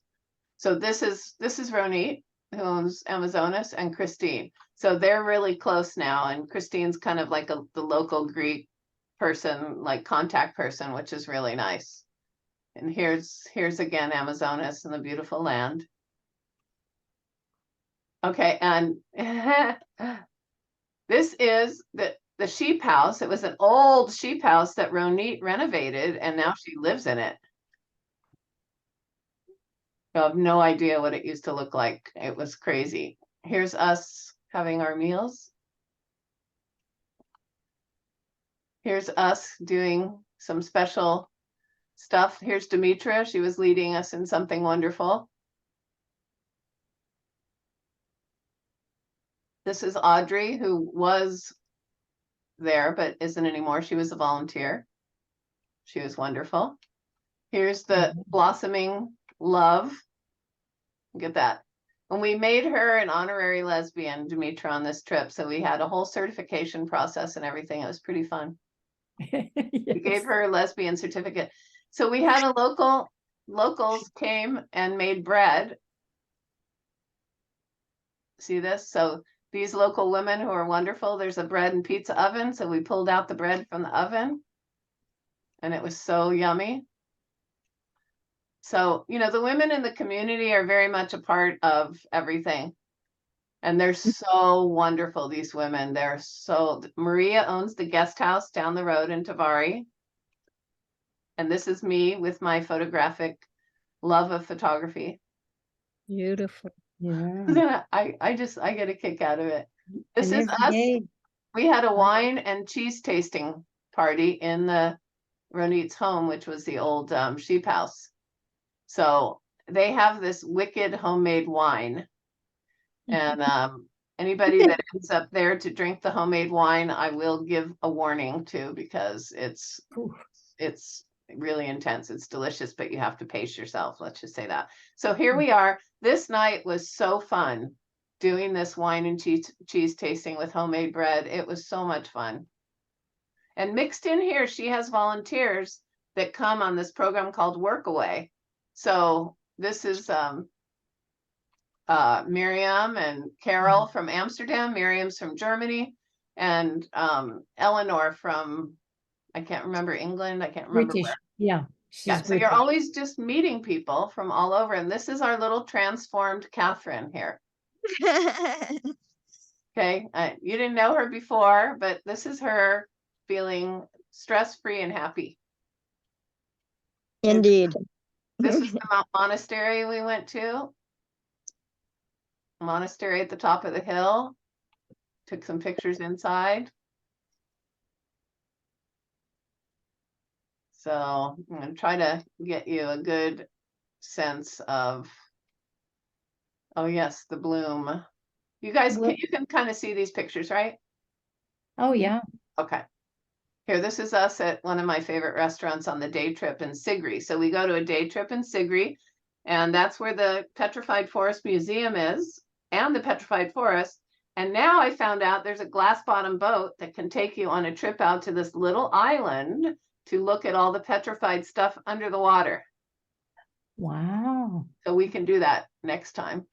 So this is Ronit, who owns Amazonas, and Christine. So they're really close now. And Christine's kind of like the local Greek person, like contact person, which is really nice. And here's again Amazonas and the beautiful land. Okay, and this is the sheep house. It was an old sheep house that Ronit renovated, and now she lives in it. I have no idea what it used to look like. It was crazy. Here's us having our meals. Here's us doing some special stuff. Here's Demetra. She was leading us in something wonderful. This is Audrey, who was there but isn't anymore. She was a volunteer. She was wonderful. Here's the blossoming love. Look at that. And we made her an honorary lesbian, Demetra, on this trip. So we had a whole certification process and everything. It was pretty fun. We gave her a lesbian certificate. So we had a locals came and made bread. See this? So these local women who are wonderful, there's a bread and pizza oven. So we pulled out the bread from the oven and it was so yummy. So, you know, the women in the community are very much a part of everything. And they're so wonderful, these women. They're so, Maria owns the guest house down the road in Tavari. And this is me with my photographic love of photography. Beautiful. Yeah. I get a kick out of it. This And is every us. day- We had a wine and cheese tasting party in the Ronit's home, which was the old sheep house. So they have this wicked homemade wine. And anybody that ends up there to drink the homemade wine, I will give a warning to, because it's really intense. It's delicious, but you have to pace yourself. Let's just say that. So here we are. This night was so fun doing this wine and cheese tasting with homemade bread. It was so much fun. And mixed in here, she has volunteers that come on this program called Workaway. So this is Miriam and Carol from Amsterdam. Miriam's from Germany, and Eleanor from, I can't remember, England. I can't remember British. where. Yeah. Yeah, She's so you're British. always just meeting people from all over. And this is our little transformed Catherine here. Okay, you didn't know her before, but this is her feeling stress-free and happy. Indeed. This is the monastery we went to. Monastery at the top of the hill. Took some pictures inside. So I'm going to try to get you a good sense of, oh yes, the bloom. You guys, Well- you can kind of see these pictures, right? Oh, yeah. Okay. Here, this is us at one of my favorite restaurants on the day trip in Sigri. So we go to a day trip in Sigri, and that's where the Petrified Forest Museum is, and the Petrified Forest. And now I found out there's a glass bottom boat that can take you on a trip out to this little island to look at all the petrified stuff under the water. Wow. So we can do that next time.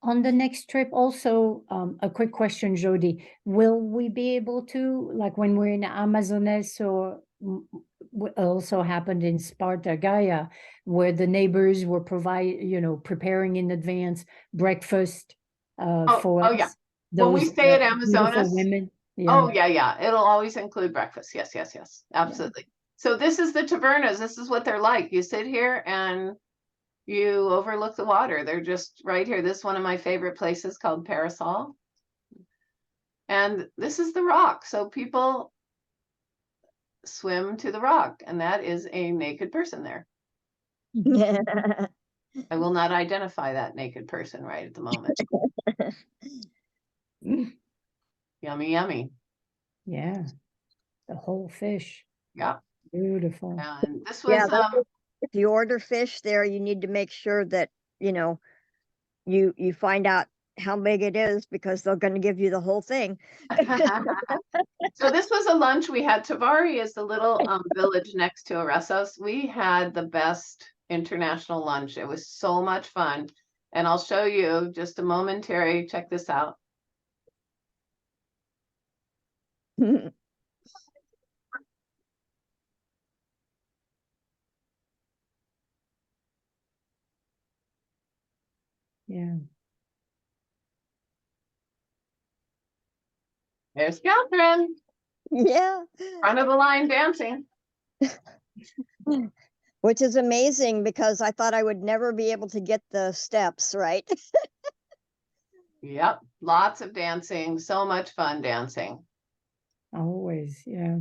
On the next trip, also, a quick question, Jody. Will we be able to, like when we're in Amazonas, or also happened in Sparta, Gaia, where the neighbors were preparing in advance breakfast for oh, yeah. us? When we Those, stay at beautiful Amazonas, women. oh yeah, it'll always include breakfast. Yes, absolutely. So this is the tavernas. This is what they're like. You sit here and you overlook the water. They're just right here. This is one of my favorite places called Parasol. And this is the rock. So people swim to the rock, and that is a naked person there. I will not identify that naked person right at the moment. Yummy, yummy. Yeah. The whole fish. Yeah. Beautiful. And this Yeah, was if you order fish there, you need to make sure that, you find out how big it is, because they're going to give you the whole thing. so this was a lunch we had. Tavari is the little village next to Aresos. We had the best international lunch. It was so much fun. And I'll show you just a momentary, check this out. Yeah. There's Catherine, Yeah. front of the line dancing. Which is amazing, because I thought I would never be able to get the steps right. Yep, lots of dancing, so much fun dancing. Always, yeah.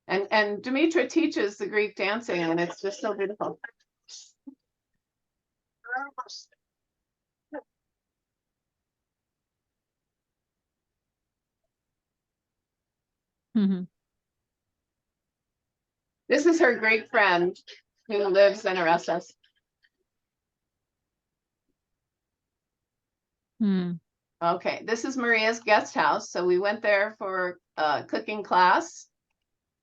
And Demetra teaches the Greek dancing, and it's just so beautiful. This is her great friend who lives in Aresos. Hmm. Okay, this is Maria's guest house. So we went there for cooking class.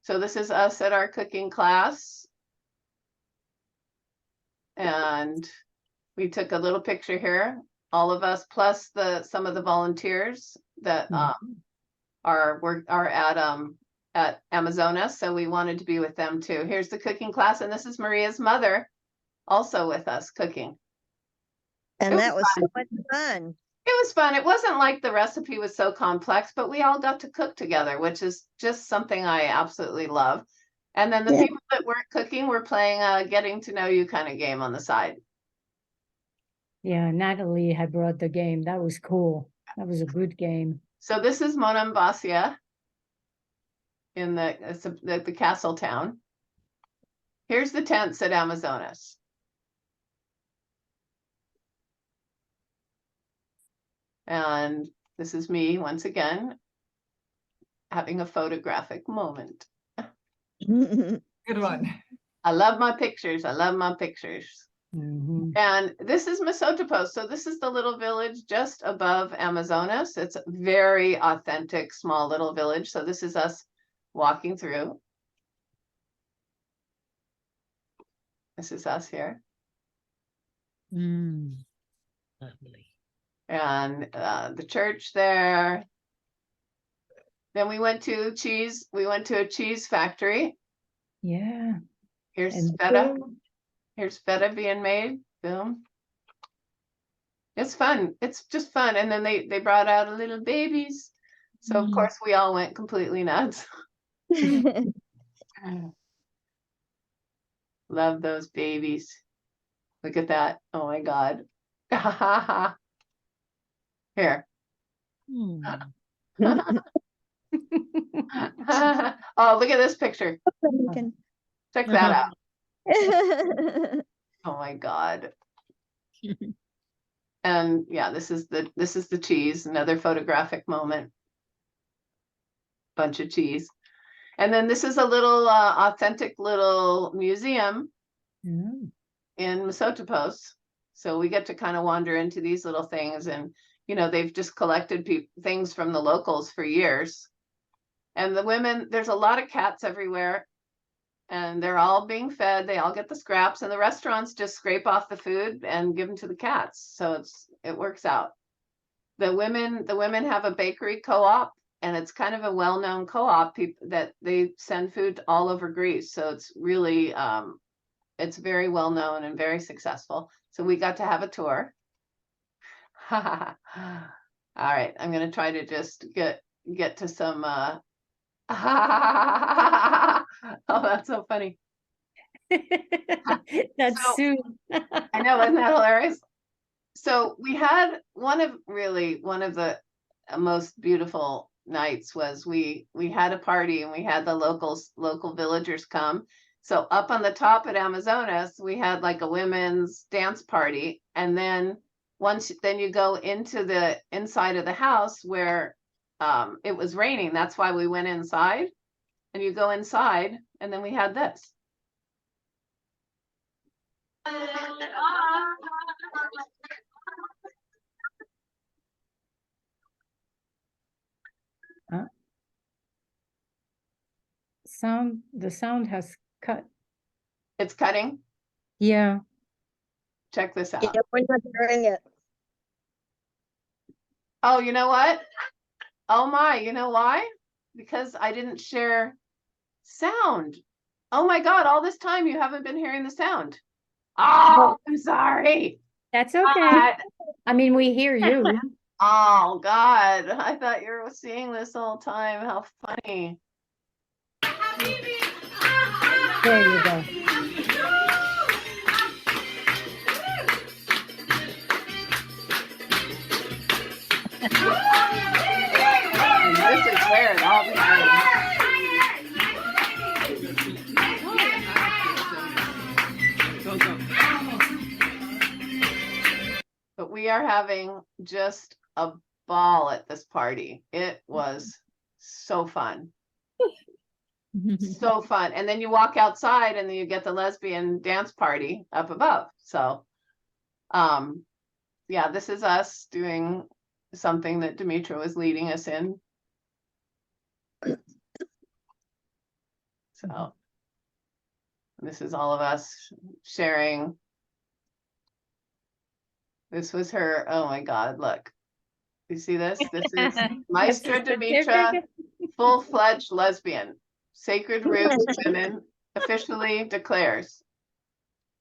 So this is us at our cooking class. And we took a little picture here, all of us, plus some of the volunteers that are at Amazonas. So we wanted to be with them too. Here's the cooking class, and this is Maria's mother also with us cooking. And It that was was so fun. much fun. It was fun. It wasn't like the recipe was so complex, but we all got to cook together, which is just something I absolutely love. And then the Yeah. people that weren't cooking were playing a getting to know you kind of game on the side. Yeah, Natalie had brought the game. That was cool. That was a good game. So this is Monemvasia in the castle town. Here's the tents at Amazonas. And this is me once again having a photographic moment. Good one. I love my pictures. I love my pictures. Mhm. And this is Mesotopos. So this is the little village just above Amazonas. It's a very authentic, small little village. So this is us walking through. This is us here. Mm. Lovely. And the church there. Then we went to a cheese factory. Yeah. Here's And feta. food. Here's feta being made. Boom. It's fun. It's just fun. And then they brought out a little babies. So of Mm. course we all went completely nuts. Love those babies. Look at that. Oh my God. Here. Mm. Oh, look at this picture. Lincoln. Check that out. Oh my God. And yeah, this is the cheese, another photographic moment. Bunch of cheese. And then this is a little authentic little museum Mm. in Mesotopos. So we get to kind of wander into these little things, and you know, they've just collected things from the locals for years. And the women, there's a lot of cats everywhere, and they're all being fed. They all get the scraps, and the restaurants just scrape off the food and give them to the cats. So it works out. The women have a bakery co-op, and it's kind of a well-known co-op that they send food all over Greece. So it's really it's very well known and very successful. So we got to have a tour. All right, I'm gonna try to just get to some oh, that's so funny. That's So- Sue. I know, isn't that hilarious? So we had one of the most beautiful nights was we had a party, and we had the local villagers come. So up on the top at Amazonas, we had like a women's dance party. And then then you go into the inside of the house where it was raining. That's why we went inside, and you go inside, and then we had this. The sound has cut. It's cutting. Yeah. Check this out. Yeah, we're not hearing it. Oh, you know what? Oh my, you know why? Because I didn't share sound. Oh my God, all this time you haven't been hearing the sound. Oh, I'm sorry. That's okay. God. I mean, we hear you. Oh God, I thought you were seeing this all the time. How funny. There you go. And this is where it all began. But we are having just a ball at this party. It was so fun. So fun. And then you walk outside, and then you get the lesbian dance party up above. So yeah, this is us doing something that Demetra was leading us in. So this is all of us sharing. This was her. Oh my God, look. You see this? This is Maestra That's the Demetra, certificate. full-fledged lesbian. Sacred Roots Women officially declares.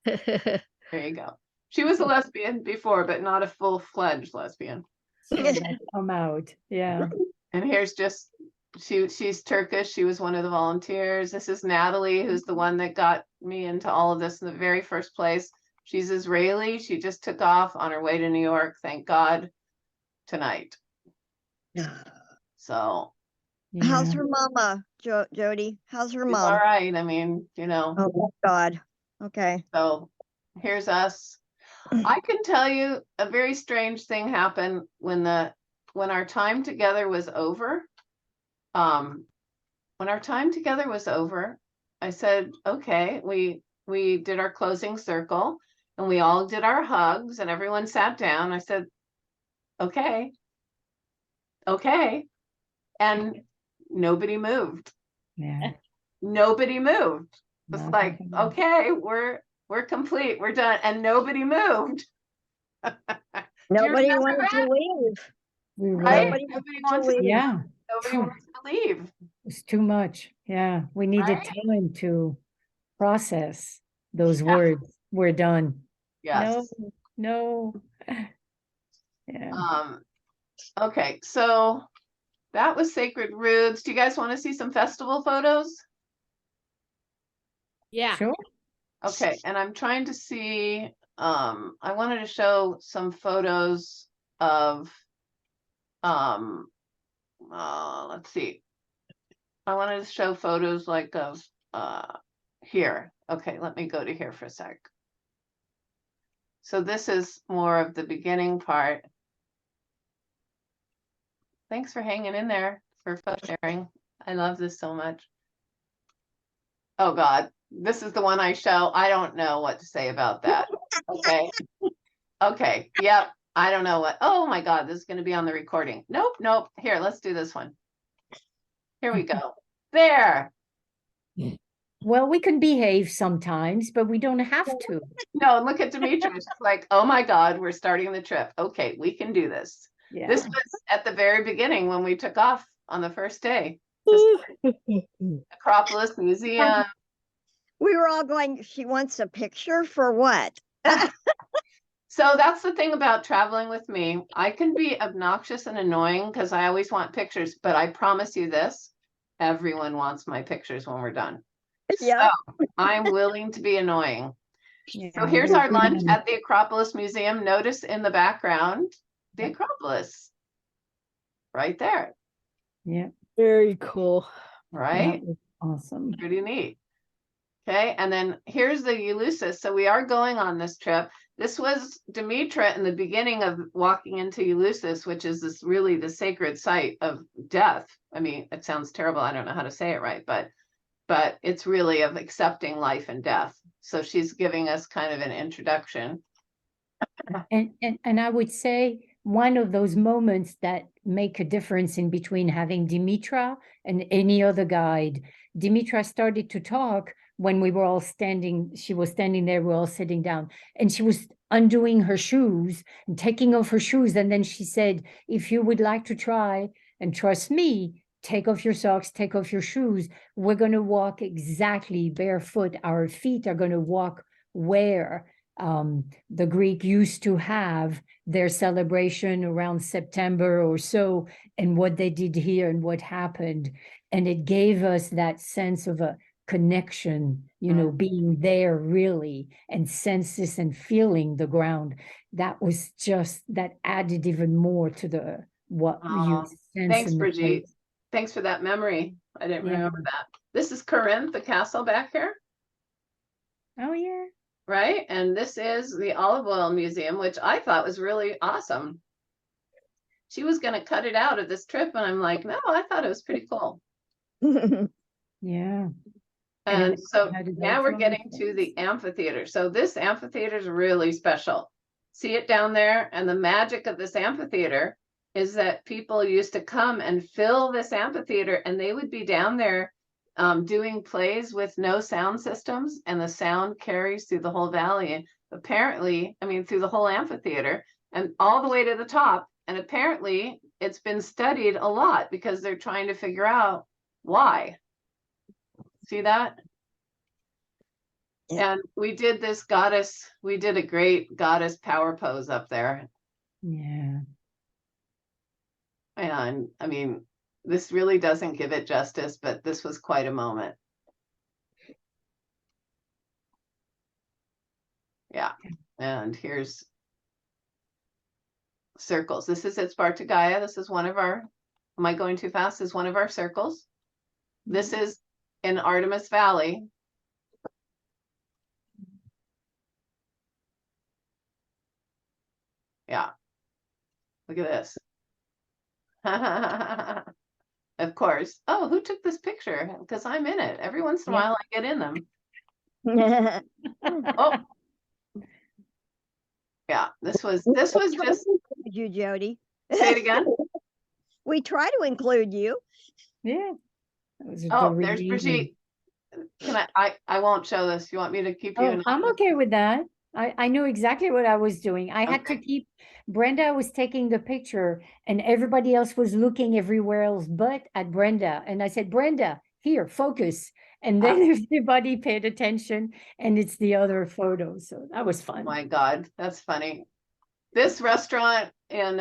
There you go. She was a lesbian before, but not a full-fledged lesbian. So that come out, yeah. And here's just, she's Turkish. She was one of the volunteers. This is Natalie, who's the one that got me into all of this in the very first place. She's Israeli. She just took off on her way to New York, thank God, tonight. So How's Yeah. her mama, Jody? How's her she's all mom? right. I mean, you know, Oh, God. Okay. so here's us. I can tell you a very strange thing happened when our time together was over. When our time together was over, I said, okay, we did our closing circle and we all did our hugs and everyone sat down. I said, okay. And nobody moved. Yeah. Nobody moved. It's Nothing like, can- okay, we're complete. We're done. And nobody moved. Nobody remember wanted to that? leave. We were, Right? Nobody Nobody wanted wants to to, leave. yeah, nobody Phew. wants to leave. it's too much. Yeah, we needed Right? time to process those Yeah. words. We're done. Yes. No. Yeah. Okay, so that was Sacred Roots. Do you guys want to see some festival photos? Yeah. Sure. Okay, and I'm trying to see, I wanted to show some photos of, let's see. I wanted to show photos like of, here. Okay, let me go to here for a sec. So this is more of the beginning part. Thanks for hanging in there for photo sharing. I love this so much. Oh God, this is the one I show. I don't know what to say about that. Okay. Okay. Yep. I don't know what. Oh my God, this is going to be on the recording. Nope. Here, let's do this one. Here we go. There. Well, we can behave sometimes, but we don't have to. No, look at Demetra. She's like, oh my God, we're starting the trip. Okay, we can do this. Yeah. This was at the very beginning when we took off on the first day. Acropolis Museum. We were all going, she wants a picture for what? So that's the thing about traveling with me. I can be obnoxious and annoying because I always want pictures, but I promise you this, everyone wants my pictures when we're done. Yeah. So I'm willing to be annoying. So Yeah, here's we're our lunch done. at the Acropolis Museum. Notice in the background, the Acropolis. Right there, Yeah, Very cool. right? that was awesome. Pretty neat. Okay, and then here's the Ulysses. So we are going on this trip. This was Demetra in the beginning of walking into Ulysses, which is this really the sacred site of death. I mean, it sounds terrible. I don't know how to say it right, but it's really of accepting life and death. So she's giving us kind of an introduction. And I would say one of those moments that make a difference in between having Demetra and any other guide. Demetra started to talk when we were all standing, she was standing there, we were all sitting down, and she was undoing her shoes and taking off her shoes. And then she said, if you would like to try and trust me, take off your socks, take off your shoes. We're going to walk exactly barefoot. Our feet are going to walk where the Greek used to have their celebration around September or so, and what they did here and what happened. And it gave us that sense of a connection, you know, being there really and senses and feeling the ground. That was just, that added even more to the what you sense. Thanks, in the Brigitte. place. Thanks for that memory. I didn't Yeah. remember that. This is Corinth, the castle back here, Oh yeah. right? And this is the Olive Oil Museum, which I thought was really awesome. She was going to cut it out of this trip, and I'm like, no, I thought it was pretty cool. Yeah. And And so how did now that we're flow? getting to the amphitheater. So this amphitheater is really special. see it down there? And the magic of this amphitheater is that people used to come and fill this amphitheater, and they would be down there doing plays with no sound systems, and the sound carries through the whole valley. And apparently, I mean, through the whole amphitheater and all the way to the top. And apparently it's been studied a lot because they're trying to figure out why. See that? Yeah. And we did this goddess, we did a great goddess power pose up there. Yeah. And I mean, this really doesn't give it justice, but this was quite a moment. Yeah, and here's circles. This is at Spartagaya. This is one of our, am I going too fast? This is one of our circles. This is in Artemis Valley. Yeah, look at this. Of course. Oh, who took this picture? Because I'm in it. Every once in a Yeah. while I get in them. Oh. Yeah, this was just, You, Jody. say it again. We try to include you. Yeah. That was a Oh, very there's easy- Brigitte. Can I won't show this. You want me to keep you? Oh, in- I'm okay with that. I knew exactly what I was doing. I had to Okay. keep, Brenda was taking the picture and everybody else was looking everywhere else but at Brenda. And I said, Brenda, here, focus. And then everybody paid attention and it's the other photo. So that was Oh fun. my God, that's funny. This restaurant in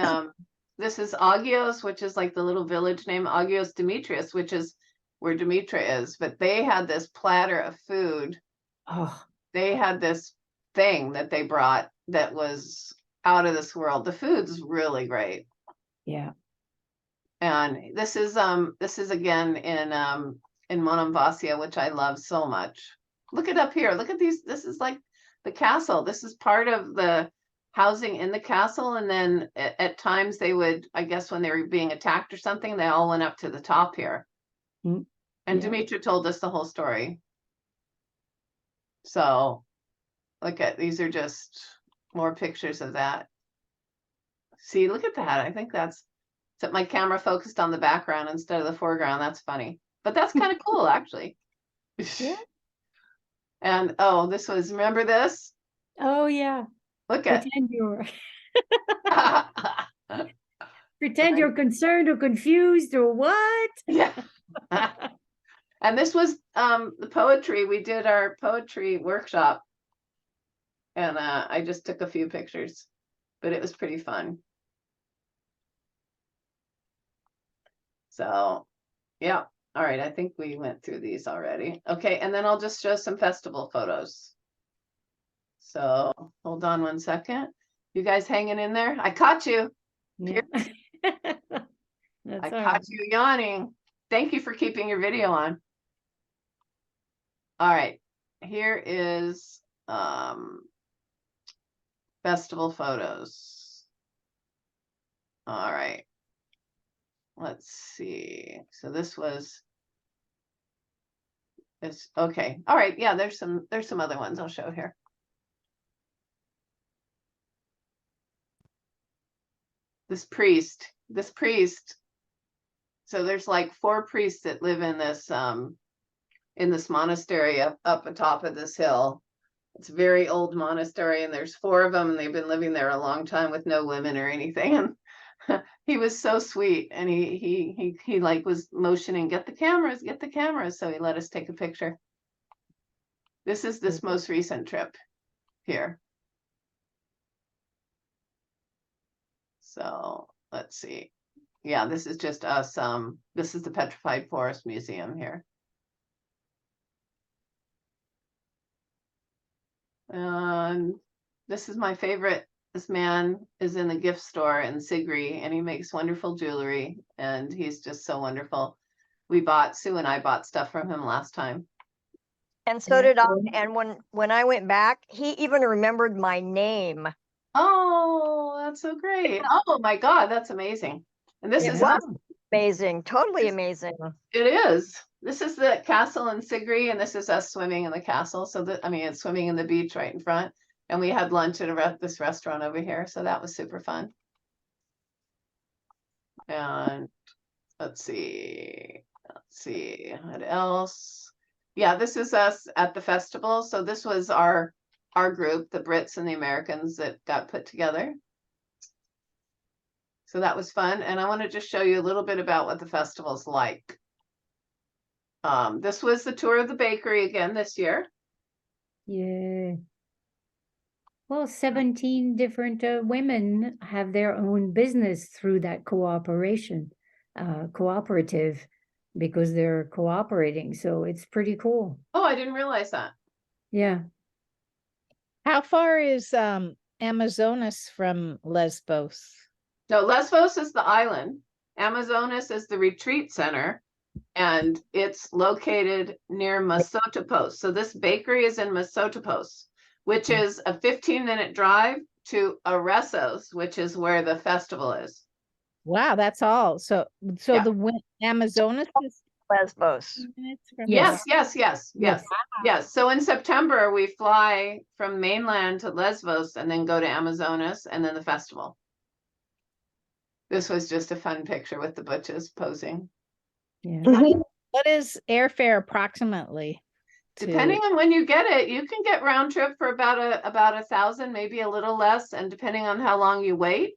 this is Agios, which is like the little village name, Agios Demetrius, which is where Demetra is. But they had this platter of food. Oh, They had this thing that they brought that was out of this world. The food's really great. yeah. And this is again in Monemvasia, which I love so much. Look it up here. Look at these. This is like the castle. This is part of the housing in the castle. And then at times they would, I guess when they were being attacked or something, they all went up to the top here. Mm, And yeah. Demetra told us the whole story. So look at, these are just more pictures of that. See, look at that. I think that's, except my camera focused on the background instead of the foreground. That's funny, but that's kind of cool actually. Yeah. And oh, this was, remember this? Oh, yeah. Look at. Pretend you're concerned or confused or what? Yeah. And this was the poetry. We did our poetry workshop. And I just took a few pictures, but it was pretty fun. So, yeah. All right. I think we went through these already. Okay. And then I'll just show some festival photos. So hold on one second. You guys hanging in there? I caught you. Yeah. I That's all caught right. you yawning. Thank you for keeping your video on. All right. Here is festival photos. All right. Let's see. So this was this. Okay. All right. Yeah, there's some other ones I'll show here. This priest. So there's like 4 priests that live in this monastery up atop of this hill. It's a very old monastery, and there's 4 of them, and they've been living there a long time with no women or anything. And he was so sweet, and he like was motioning, get the cameras. So he let us take a picture. This is this most recent trip here. So let's see. Yeah, this is just us. This is the Petrified Forest Museum here. And this is my favorite. This man is in the gift store in Sigri, and he makes wonderful jewelry, and he's just so wonderful. Sue and I bought stuff from him last time. And so did I. And when I went back, he even remembered my name. Oh, that's so great. Oh my God, that's amazing. And this It is was amazing, totally amazing. It is. This is the castle in Sigri, and this is us swimming in the castle. So that, I mean, it's swimming in the beach right in front. And we had lunch at this restaurant over here, so that was super fun. And let's see what else. Yeah, this is us at the festival. So this was our group, the Brits and the Americans that got put together. So that was fun. And I want to just show you a little bit about what the festival's like. This was the tour of the bakery again this year. Yeah. Well, 17 different women have their own business through that cooperative, because they're cooperating. So it's pretty cool. Oh, I didn't realize that. Yeah. How far is Amazonas from Lesbos? No, Lesbos is the island. Amazonas is the retreat center, and it's located near Masotopos. So this bakery is in Masotopos, which is a 15-minute drive to Aresos, which is where the festival is. Wow, that's all. So Yeah. the Amazonas is Lesbos. minutes from Yes, Yes. yes. So in September, we fly from mainland to Lesbos and then go to Amazonas and then the festival. This was just a fun picture with the butches posing. Yeah. What is airfare approximately? Depending on when you get it, you can get round trip for about 1,000, maybe a little less, and depending on how long you wait,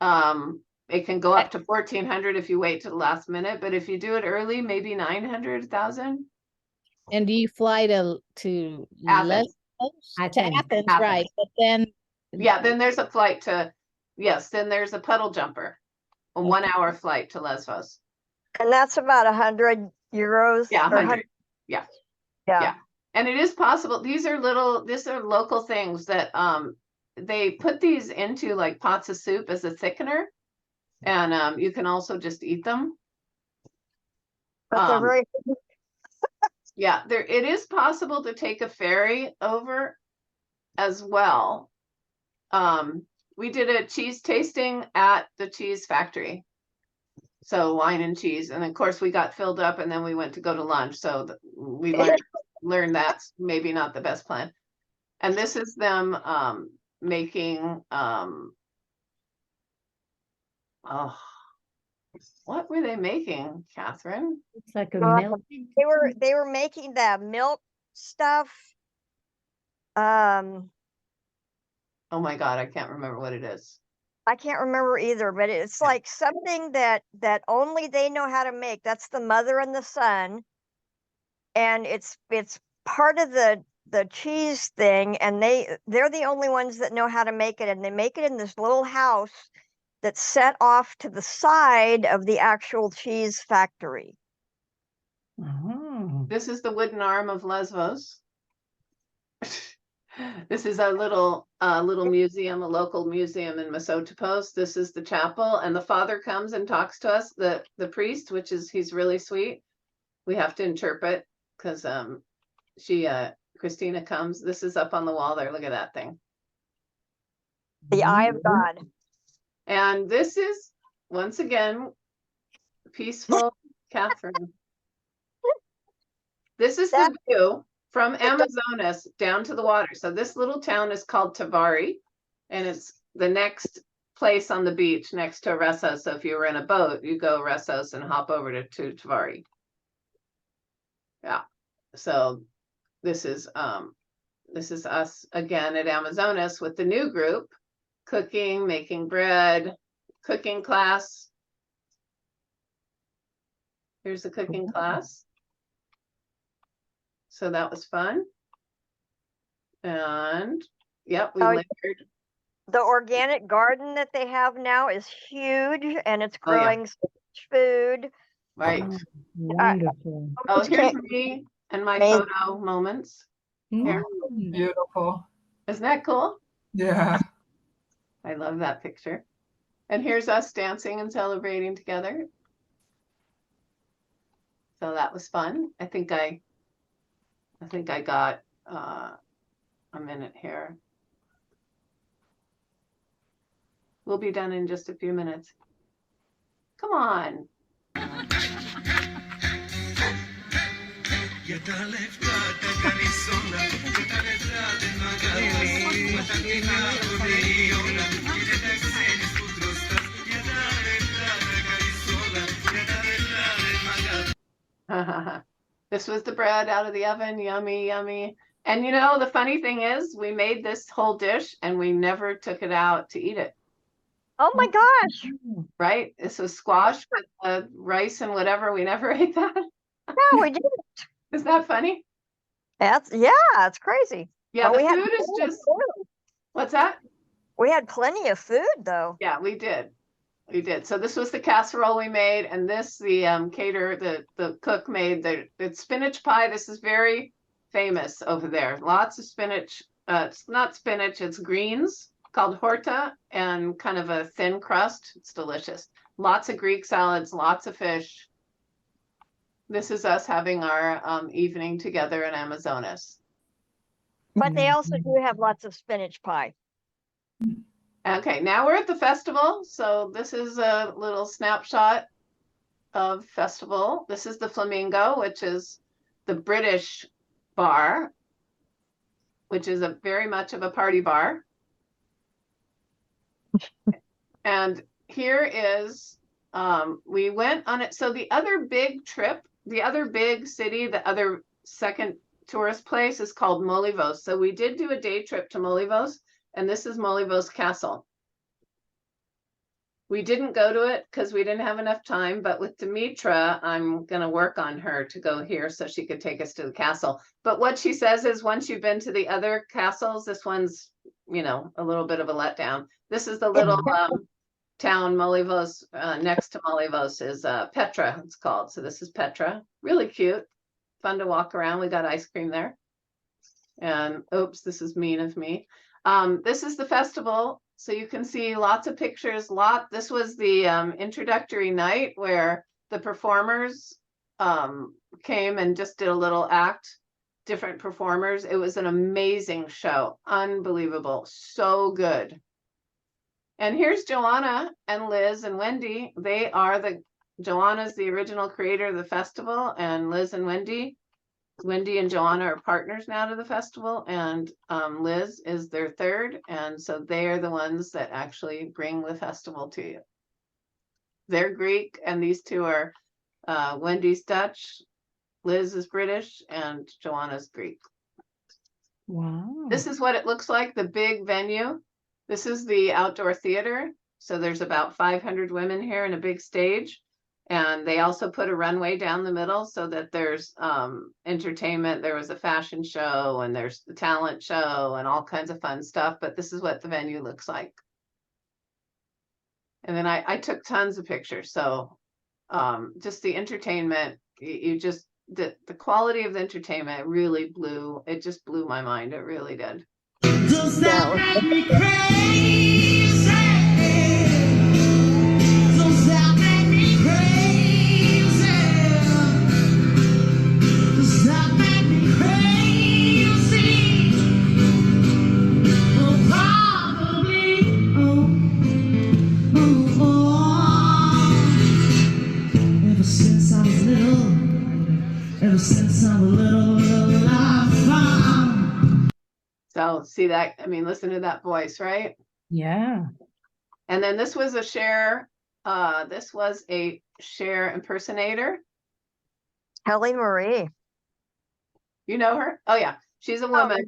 it can go up to 1,400 if you wait to the last minute. But if you do it early, maybe 900, 1,000. And do you fly to Athens. Lesbos? To Athens. Athens, Athens. right? But then Yeah, then there's a flight to, yes, then there's a puddle jumper, a 1-hour flight to Lesbos. And that's about 100 euros. Yeah, or 100. Yeah. Yeah. And it is possible. These are local things that they put these into like pots of soup as a thickener. And you can also just eat them. But they're very, Yeah, it is possible to take a ferry over as well. We did a cheese tasting at the cheese factory. So wine and cheese. And of course we got filled up and then we went to go to lunch. So we learned that's maybe not the best plan. And this is them making what were they making, Catherine? It's like a Uh, milk. they were making that milk stuff. Oh my God, I can't remember what it is. I can't remember either, but it's like something that only they know how to make. That's the mother and the son. And it's part of the cheese thing, and they're the only ones that know how to make it, and they make it in this little house that's set off to the side of the actual cheese factory. Oh. This is the wooden arm of Lesbos. This is a little museum, a local museum in Masotopos. This is the chapel, and the father comes and talks to us, the priest, he's really sweet. We have to interpret because Christina comes. This is up on the wall there. Look at that thing. The eye of God. And this is once again peaceful Catherine. This is the view from Amazonas down to the water. So this little town is called Tavari, and it's the next place on the beach next to Aresos. So if you were in a boat, you go Aresos and hop over to Tavari. Yeah. So this is us again at Amazonas with the new group, cooking, making bread, cooking class. Here's the cooking class. So that was fun. And yep, we Oh, layered. The organic garden that they have now is huge, and it's Oh, yeah. growing so much food. Right. Oh, wonderful. Oh, Almost here's can't- me and my Amazing. photo moments. Here. Mm. Beautiful. Isn't that cool? Yeah. I love that picture. And here's us dancing and celebrating together. So that was fun. I think I got a minute here. We'll be done in just a few minutes. Come on. Για τα λεφτά τα κάνει όλα, για τα λεφτά δεν μ' αγαπάς. This was the bread out of the oven, yummy, yummy. And you know, the funny thing is, we made this whole dish and we never took it out to eat it, Oh my gosh. right? This was squash with rice and whatever. We never ate that. No, we didn't. Isn't that funny? Yeah, it's crazy. Yeah, But the we had food is plenty of just, food. what's that? We had plenty of food though. Yeah, we did. We did. So this was the casserole we made, and this the the cook made the spinach pie. This is very famous over there. Lots of spinach. It's not spinach, it's greens called horta, and kind of a thin crust. It's delicious. Lots of Greek salads, lots of fish. This is us having our evening together in Amazonas. But they also do have lots of spinach pie. Okay, now we're at the festival. So this is a little snapshot of festival. This is the Flamingo, which is the British bar, which is a very much of a party bar. And here is, we went on it. So the other big trip, the other big city, the other second tourist place is called Molivos. So we did do a day trip to Molivos, and this is Molivos Castle. We didn't go to it because we didn't have enough time, but with Dimitra, I'm going to work on her to go here so she could take us to the castle. But what she says is once you've been to the other castles, this one's, you know, a little bit of a letdown. This is the little town, Molivos, next to Molivos is Petra, it's called. So this is Petra, really cute, fun to walk around. We got ice cream there. And oops, this is mean of me. This is the festival. So you can see lots of pictures, this was the introductory night where the performers came and just did a little act, different performers. It was an amazing show, unbelievable, so good. And here's Joanna and Liz and Wendy. They are Joanna's the original creator of the festival, and Liz and Wendy and Joanna are partners now to the festival, and Liz is their third, and so they are the ones that actually bring the festival to you. They're Greek, and these two are Wendy's Dutch, Liz is British, and Joanna's Greek. Wow. This is what it looks like, the big venue. This is the outdoor theater. So there's about 500 women here in a big stage. And they also put a runway down the middle so that there's entertainment. There was a fashion show and there's the talent show and all kinds of fun stuff. But this is what the venue looks like. And then I took tons of pictures. So just the entertainment, the quality of the entertainment really it just blew my mind. It really did. Does that make me crazy? Does that make me crazy? Does that make me crazy? Well, probably. Ever since I was little, I found. So see that, I mean, listen to that voice, right? Yeah. And then this was a Cher impersonator. Kelly Marie. You know her? Oh yeah, she's a woman.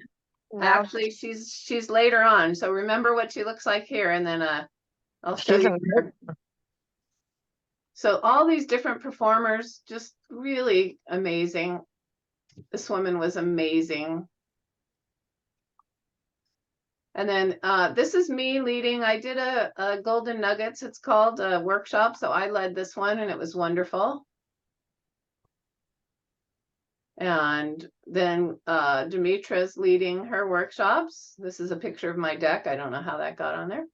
No, Actually, she's later on. So remember what she looks like here, and then I'll show she's you. amazing. So all these different performers, just really amazing. This woman was amazing. And then this is me leading. I did a Golden Nuggets, it's called, a workshop. So I led this one and it was wonderful. And then Dimitra's leading her workshops. This is a picture of my deck. I don't know how that got on there.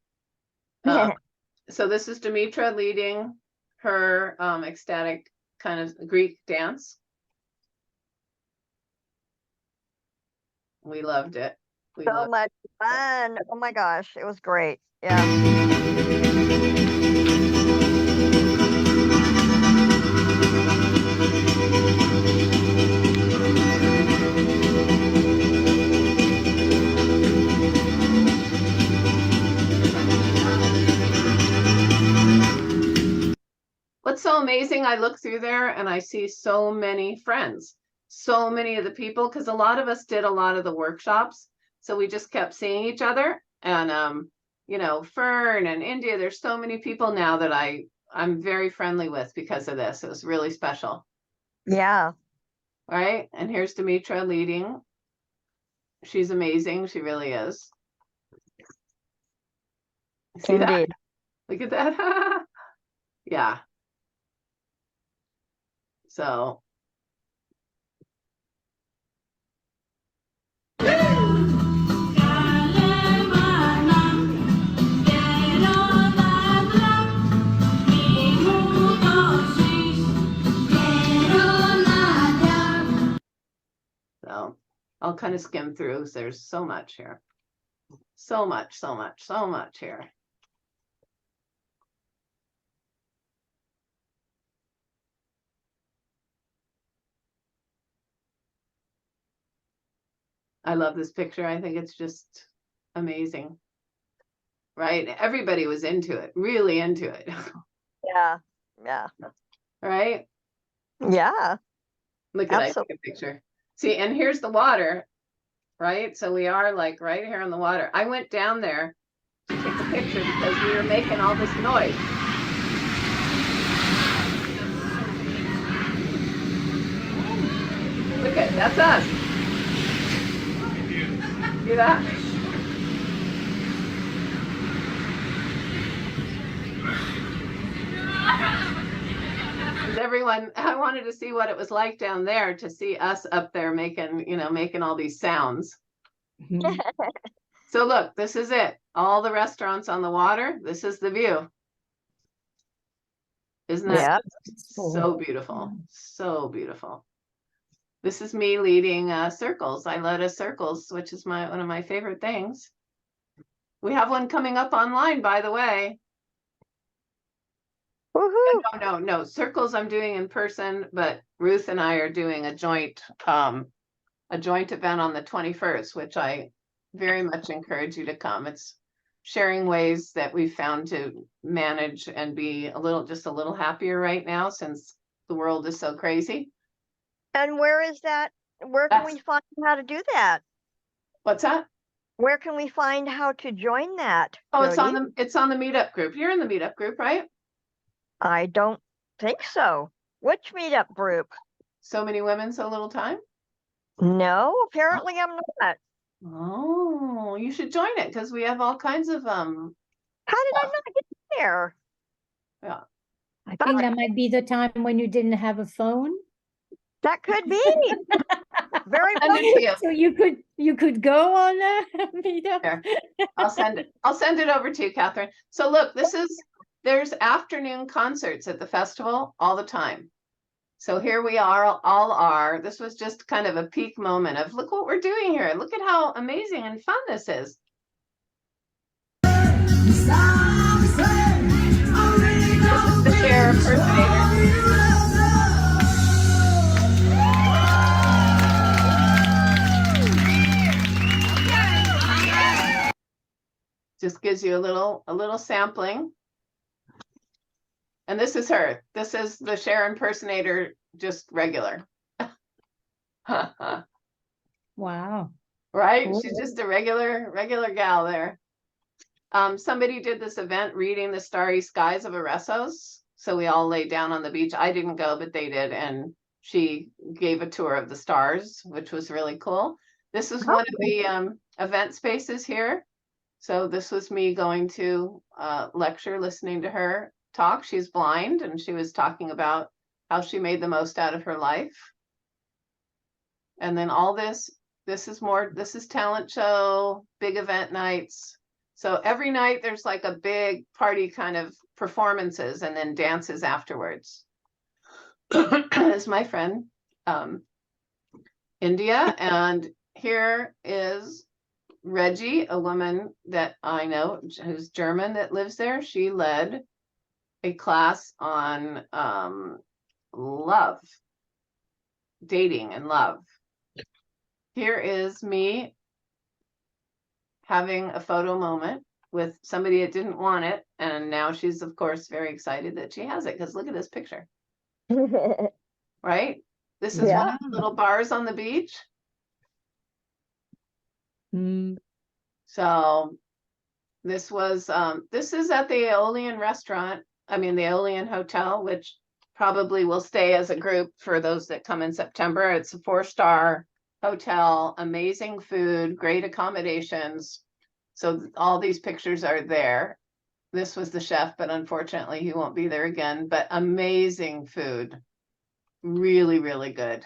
So this is Dimitra leading her ecstatic kind of Greek dance. We loved it. So much fun. Oh my gosh, it was great. Yeah. so amazing? I look through there and I see so many friends, so many of the people, because a lot of us did a lot of the workshops. So we just kept seeing each other. And you know, Fern and India, there's so many people now that I'm very friendly with because of this. It was really special. Yeah. Right? And here's Demetra leading. She's amazing. She really is. See that? Indeed. Look at that. Yeah. So I'll kind of skim through 'cause there's so much here. So much, so much, so much here. I love this picture. I think it's just amazing. Right? Everybody was into it, really into it. Yeah. Yeah. Right? Yeah. Look at I Absolutely. take a picture. See, and here's the water, right? So we are like right here on the water. I went down there to take a picture because we were making all this noise. Look at that's us. See that? Everyone, I wanted to see what it was like down there to see us up there making, you know, making all these sounds. Mhm. So look, this is it. All the restaurants on the water. This is the view. Isn't that Yeah. so beautiful? So beautiful. This is me leading circles. I led a circles, which is one of my favorite things. We have one coming up online, by the way. Woohoo. No, circles I'm doing in person, but Ruth and I are doing a joint event on the 21st, which I very much encourage you to come. It's sharing ways that we've found to manage and be just a little happier right now since the world is so crazy. And where is that? Where can we find how to do that? What's that? Where can we find how to join that? Oh, it's Jody? on the meetup group. You're in the meetup group, right? I don't think so. Which meetup group? So many women, so little time. No, apparently I'm not. Oh, you should join it because we have all kinds of How did I not get there? yeah. I think that might be the time when you didn't have a phone. That could be. Very Send well. it to you. So you could go on a meetup. There. I'll send it over to you, Catherine. So look, there's afternoon concerts at the festival all the time. So here we are. This was just kind of a peak moment of look what we're doing here. Look at how amazing and fun this is. This is the Cher impersonator. Just gives you a little sampling. And this is her. This is the Cher impersonator, just regular. Wow. Right? Cool. She's just a regular gal there. Somebody did this event reading the starry skies of Eressos. So we all laid down on the beach. I didn't go, but they did. And she gave a tour of the stars, which was really cool. This is one of the event spaces here. So this was me going to lecture, listening to her talk. She's blind and she was talking about how she made the most out of her life. And then all this is talent show, big event nights. So every night there's like a big party kind of performances and then dances afterwards. This is my friend, India. And here is Reggie, a woman that I know who's German that lives there. She led a class on love, dating and love. Here is me having a photo moment with somebody that didn't want it. And now she's, of course, very excited that she has it, because look at this picture, right? This is one Yeah. of the little bars on the beach. Mm, So this was, this is at the Aeolian restaurant, the Aeolian Hotel, which probably will stay as a group for those that come in September. It's a 4-star hotel, amazing food, great accommodations. So all these pictures are there. This was the chef, but unfortunately he won't be there again, but amazing food. Really, really good.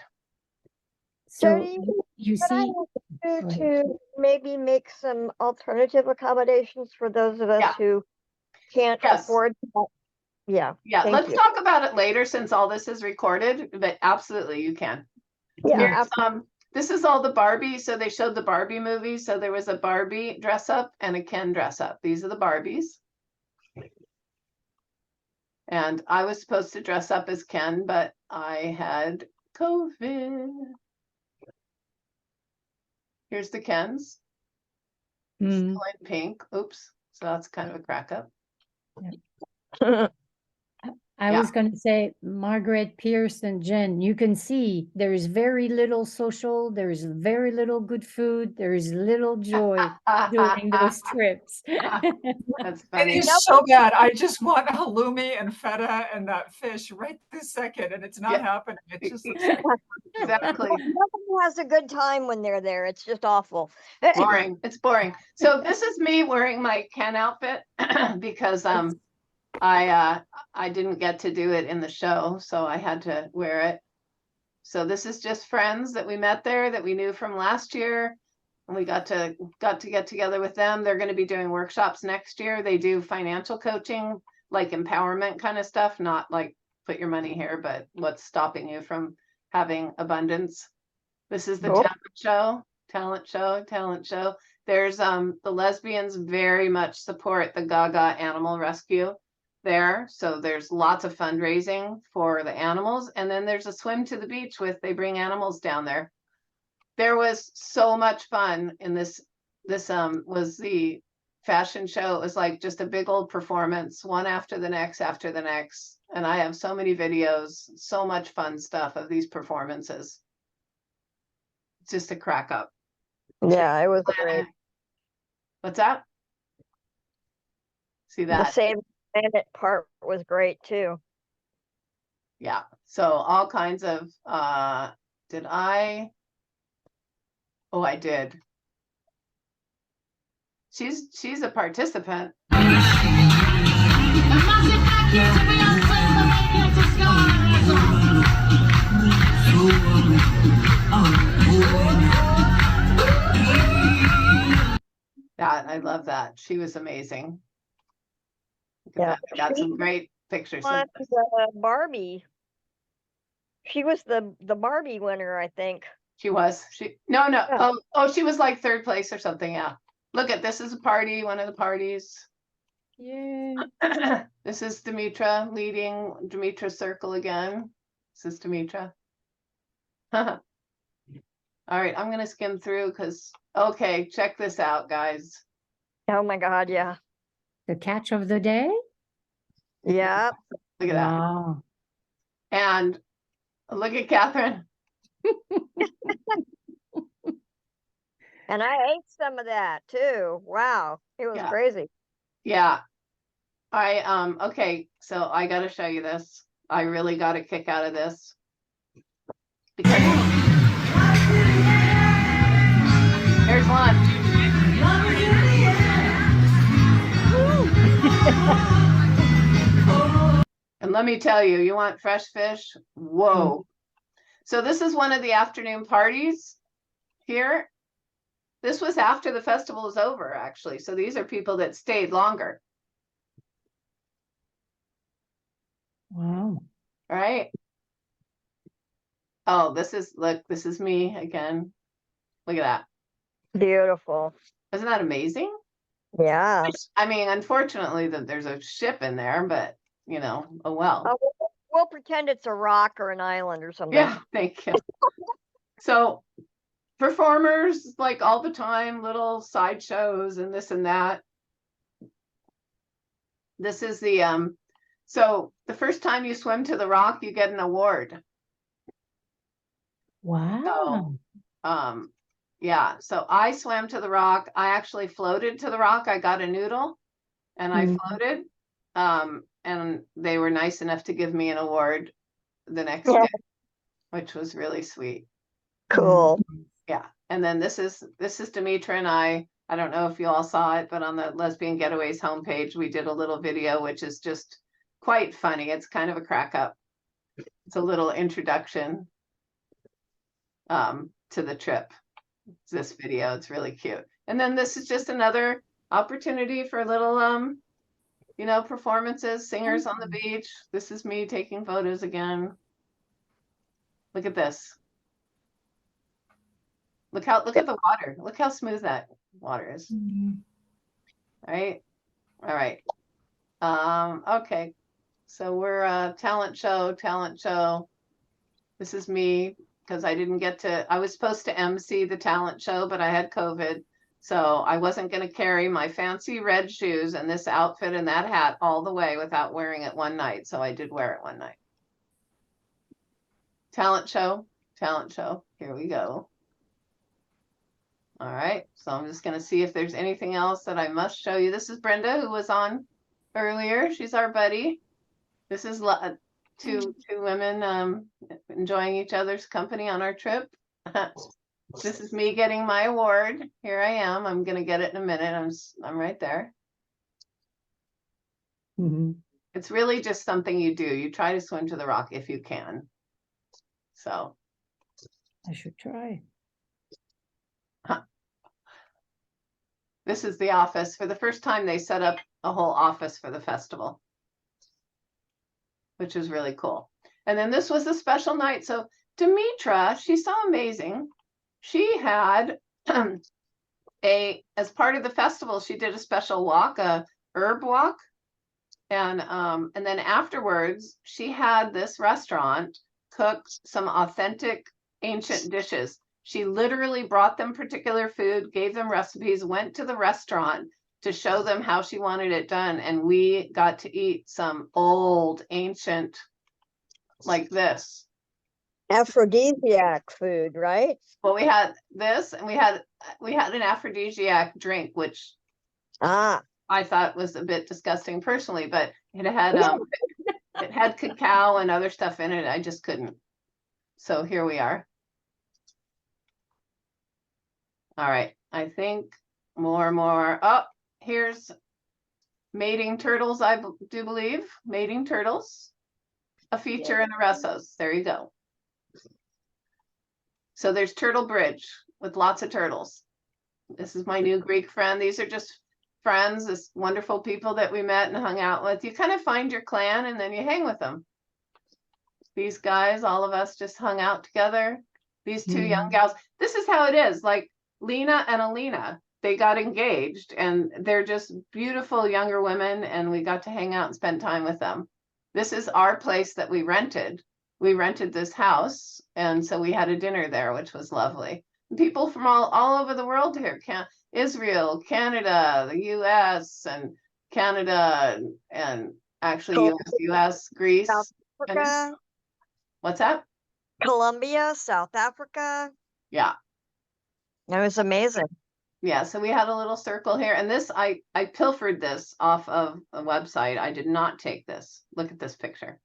So Jody, you could I see, ask Go you ahead. to maybe make some alternative accommodations for those of us Yeah. who can't Yes. afford? Yeah, Yeah, thank let's you. talk about it later since all this is recorded, but absolutely you can. Yeah, Here's, this is all the Barbie. So they showed the Barbie movie. So there was a Barbie dress up and a Ken dress up. These are the Barbies. And I was supposed to dress up as Ken, but I had COVID. Here's the Kens, Mm, still in pink. Oops. So that's kind of a crack up. I Yeah. was going to say, Margaret, Pierce, and Jen, you can see there's very little social, there's very little good food, there's little joy during those trips. That's It funny. is so bad. I just want halloumi and feta and that fish right this second, and it's not Yeah. happening. It just looks like Exactly. Nobody has a good time when they're there. It's just awful. Boring. It's boring. So this is me wearing my Ken outfit because I didn't get to do it in the show, so I had to wear it. So this is just friends that we met there that we knew from last year. And we got to get together with them. They're going to be doing workshops next year. They do financial coaching, like empowerment kind of stuff, not like put your money here, but what's stopping you from having abundance. This is the Cool. talent show. There's the lesbians very much support the Gaga Animal Rescue there. So there's lots of fundraising for the animals. And then there's a swim to the beach they bring animals down there. There was so much fun in this was the fashion show. It was like just a big old performance, one after the next. And I have so many videos, so much fun stuff of these performances. It's just a crack up. Yeah, it was great. What's that? See The that? Save the Planet part was great too. Yeah. So all kinds of did I? Oh, I did. She's a participant. That I love that. She was amazing. Look at Yeah, that. I got she some great pictures. won Barbie. She was the Barbie winner, I think. She was. No. Yeah. Oh, she was like third place or something. Yeah. Look at this is a party, one of the parties. Yay. This is Demetra leading Demetra Circle again. This is Demetra. All right, I'm gonna skim through because okay, check this out, guys. Oh my God, yeah. The catch of the day? Yeah. Look at that. Wow. And look at Catherine. And I ate some of that too. Wow. It was Yeah. crazy. Yeah. Okay, so I gotta show you this. I really got a kick out of this. Because here's one. And let me tell you, you want fresh fish? Whoa. So this is one of the afternoon parties here. This was after the festival is over, actually. So these are people that stayed longer, Wow. right? Oh, this is me again. Look at that. Beautiful. Isn't that amazing? Yeah. I mean, unfortunately that there's a ship in there, but you know, oh well. Oh, we'll pretend it's a rock or an island or something. Yeah, thank you. So performers like all the time, little sideshows and this and that. This is the, so the first time you swim to the rock, you get an award. Wow. Yeah, so I swam to the rock. I actually floated to the rock. I got a noodle and I Mhm. floated. And they were nice enough to give me an award the next Yeah. day, which was really sweet. Cool. Yeah, and then this is Demetra and I don't know if you all saw it, but on the Lesbian Getaways homepage, we did a little video, which is just quite funny. It's kind of a crack up. It's a little introduction to the trip. It's this video, it's really cute. And then this is just another opportunity for little you know, performances, singers on the beach. This is me taking photos again. Look at this. Look at the water. Look how smooth that water is. Right? All right. Okay. So we're talent show. This is me because I didn't get to, I was supposed to MC the talent show, but I had COVID. So I wasn't going to carry my fancy red shoes and this outfit and that hat all the way without wearing it one night. So I did wear it one night. Talent show. Here we go. All right, so I'm just going to see if there's anything else that I must show you. This is Brenda, who was on earlier. She's our buddy. This is two women enjoying each other's company on our trip. This is me getting my award. Here I am. I'm going to get it in a minute. I'm right there. Mhm. It's really just something you do. You try to swim to the rock if you can. So. I should try. This is the office. For the first time, they set up a whole office for the festival, which is really cool. And then this was a special night. So Demetra, she's so amazing. She had as part of the festival, she did a special walk, a herb walk. And then afterwards, she had this restaurant cook some authentic ancient dishes. She literally brought them particular food, gave them recipes, went to the restaurant to show them how she wanted it done. And we got to eat some old ancient like this. Aphrodisiac food, right? Well, we had this and we had an aphrodisiac drink, which Ah, I thought was a bit disgusting personally, but it had Yeah. it had cacao and other stuff in it. I just couldn't. So here we are. All right, I think more. Oh, here's mating turtles, I do believe. Mating turtles. A feature in the Ressos. There you go. So there's Turtle Bridge with lots of turtles. This is my new Greek friend. These are just friends, this wonderful people that we met and hung out with. You kind of find your clan and then you hang with them. These guys, all of us just hung out together. These two young gals. This is how it is. Like Lena and Alina, they got engaged and they're just beautiful younger women and we got to hang out and spend time with them. This is our place that we rented. We rented this house and so we had a dinner there, which was lovely. People from all over the world here, Israel, Canada, the US and Canada and actually US, Greece. South and- Africa, What's that? Colombia, South Africa. Yeah. It was amazing. Yeah, so we had a little circle here and this, I pilfered this off of a website. I did not take this. Look at this picture.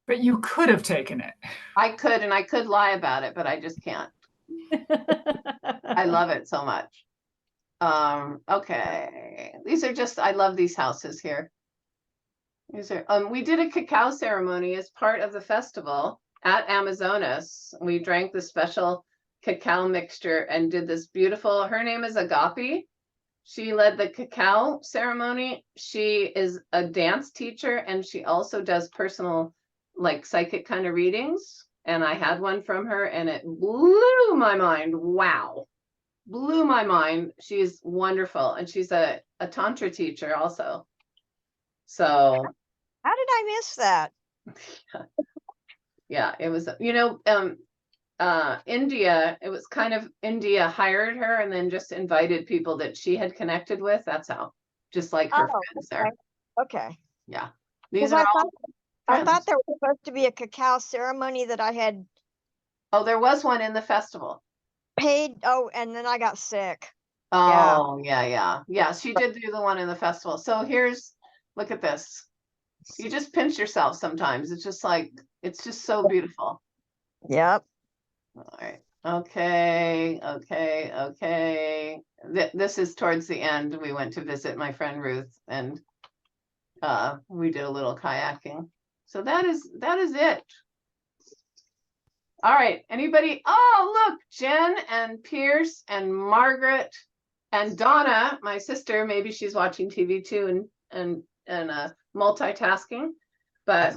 But you could have taken it. I could, and I could lie about it, but I just can't. I love it so much. Okay. These are just, I love these houses here. These are, we did a cacao ceremony as part of the festival at Amazonas. We drank the special cacao mixture and did this beautiful, her name is Agapi. She led the cacao ceremony. She is a dance teacher and she also does personal, like psychic kind of readings. And I had one from her and it blew my mind. Wow. Blew my mind. She's wonderful. And she's a Tantra teacher also. So How did I miss that? yeah, it was, you know, India, it was kind of India hired her and then just invited people that she had connected with. That's how, just like her Oh, friends there. Okay. Yeah. These 'Cause are all, I friends. thought there was supposed to be a cacao ceremony that I had oh, there was one in the festival. paid. Oh, and then I got sick. Yeah. Oh, yeah. She did do the one in the festival. So here's, look at this. You just pinch yourself sometimes. It's just like, it's just so beautiful. Yep. All right. Okay. This is towards the end. We went to visit my friend Ruth and we did a little kayaking. So that is it. All right. Anybody? Oh, look, Jen and Pierce and Margaret and Donna, my sister. Maybe she's watching TV too and multitasking. But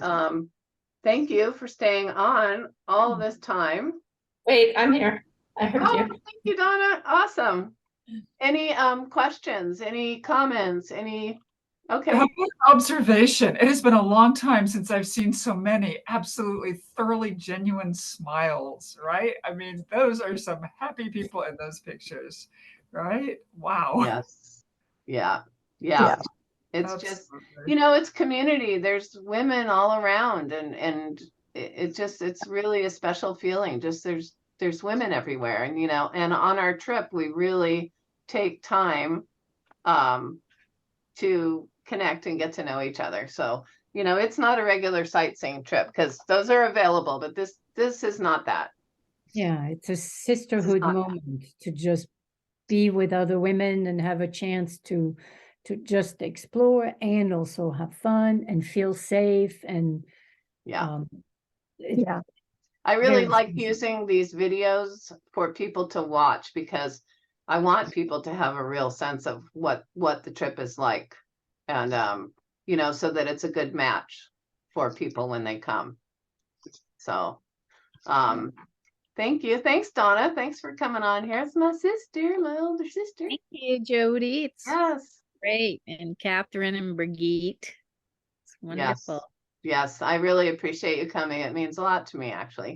thank you for staying on all this time. Wait, I'm here. I heard Oh, you. thank you, Donna. Awesome. Any questions? Any comments? Any? Okay. Public observation. It has been a long time since I've seen so many absolutely thoroughly genuine smiles, right? I mean, those are some happy people in those pictures, right? Wow. Yes. Yeah. Yeah. It's just, Absolutely. you know, it's community. There's women all around and it's really a special feeling. Just there's women everywhere. And, you know, and on our trip, we really take time to connect and get to know each other. So, you know, it's not a regular sightseeing trip because those are available, but this is not that. Yeah, it's a sisterhood not that. moment to just be with other women and have a chance to just explore and also have fun and feel safe and Yeah. Yeah. I really very like special. using these videos for people to watch because I want people to have a real sense of what the trip is like. And you know, so that it's a good match for people when they come. So thank you. Thanks, Donna. Thanks for coming on here. It's my sister, my older sister. Thank you, Jody. It's Yes. great. And Catherine and Brigitte. It's wonderful. Yes. I really appreciate you coming. It means a lot to me, actually.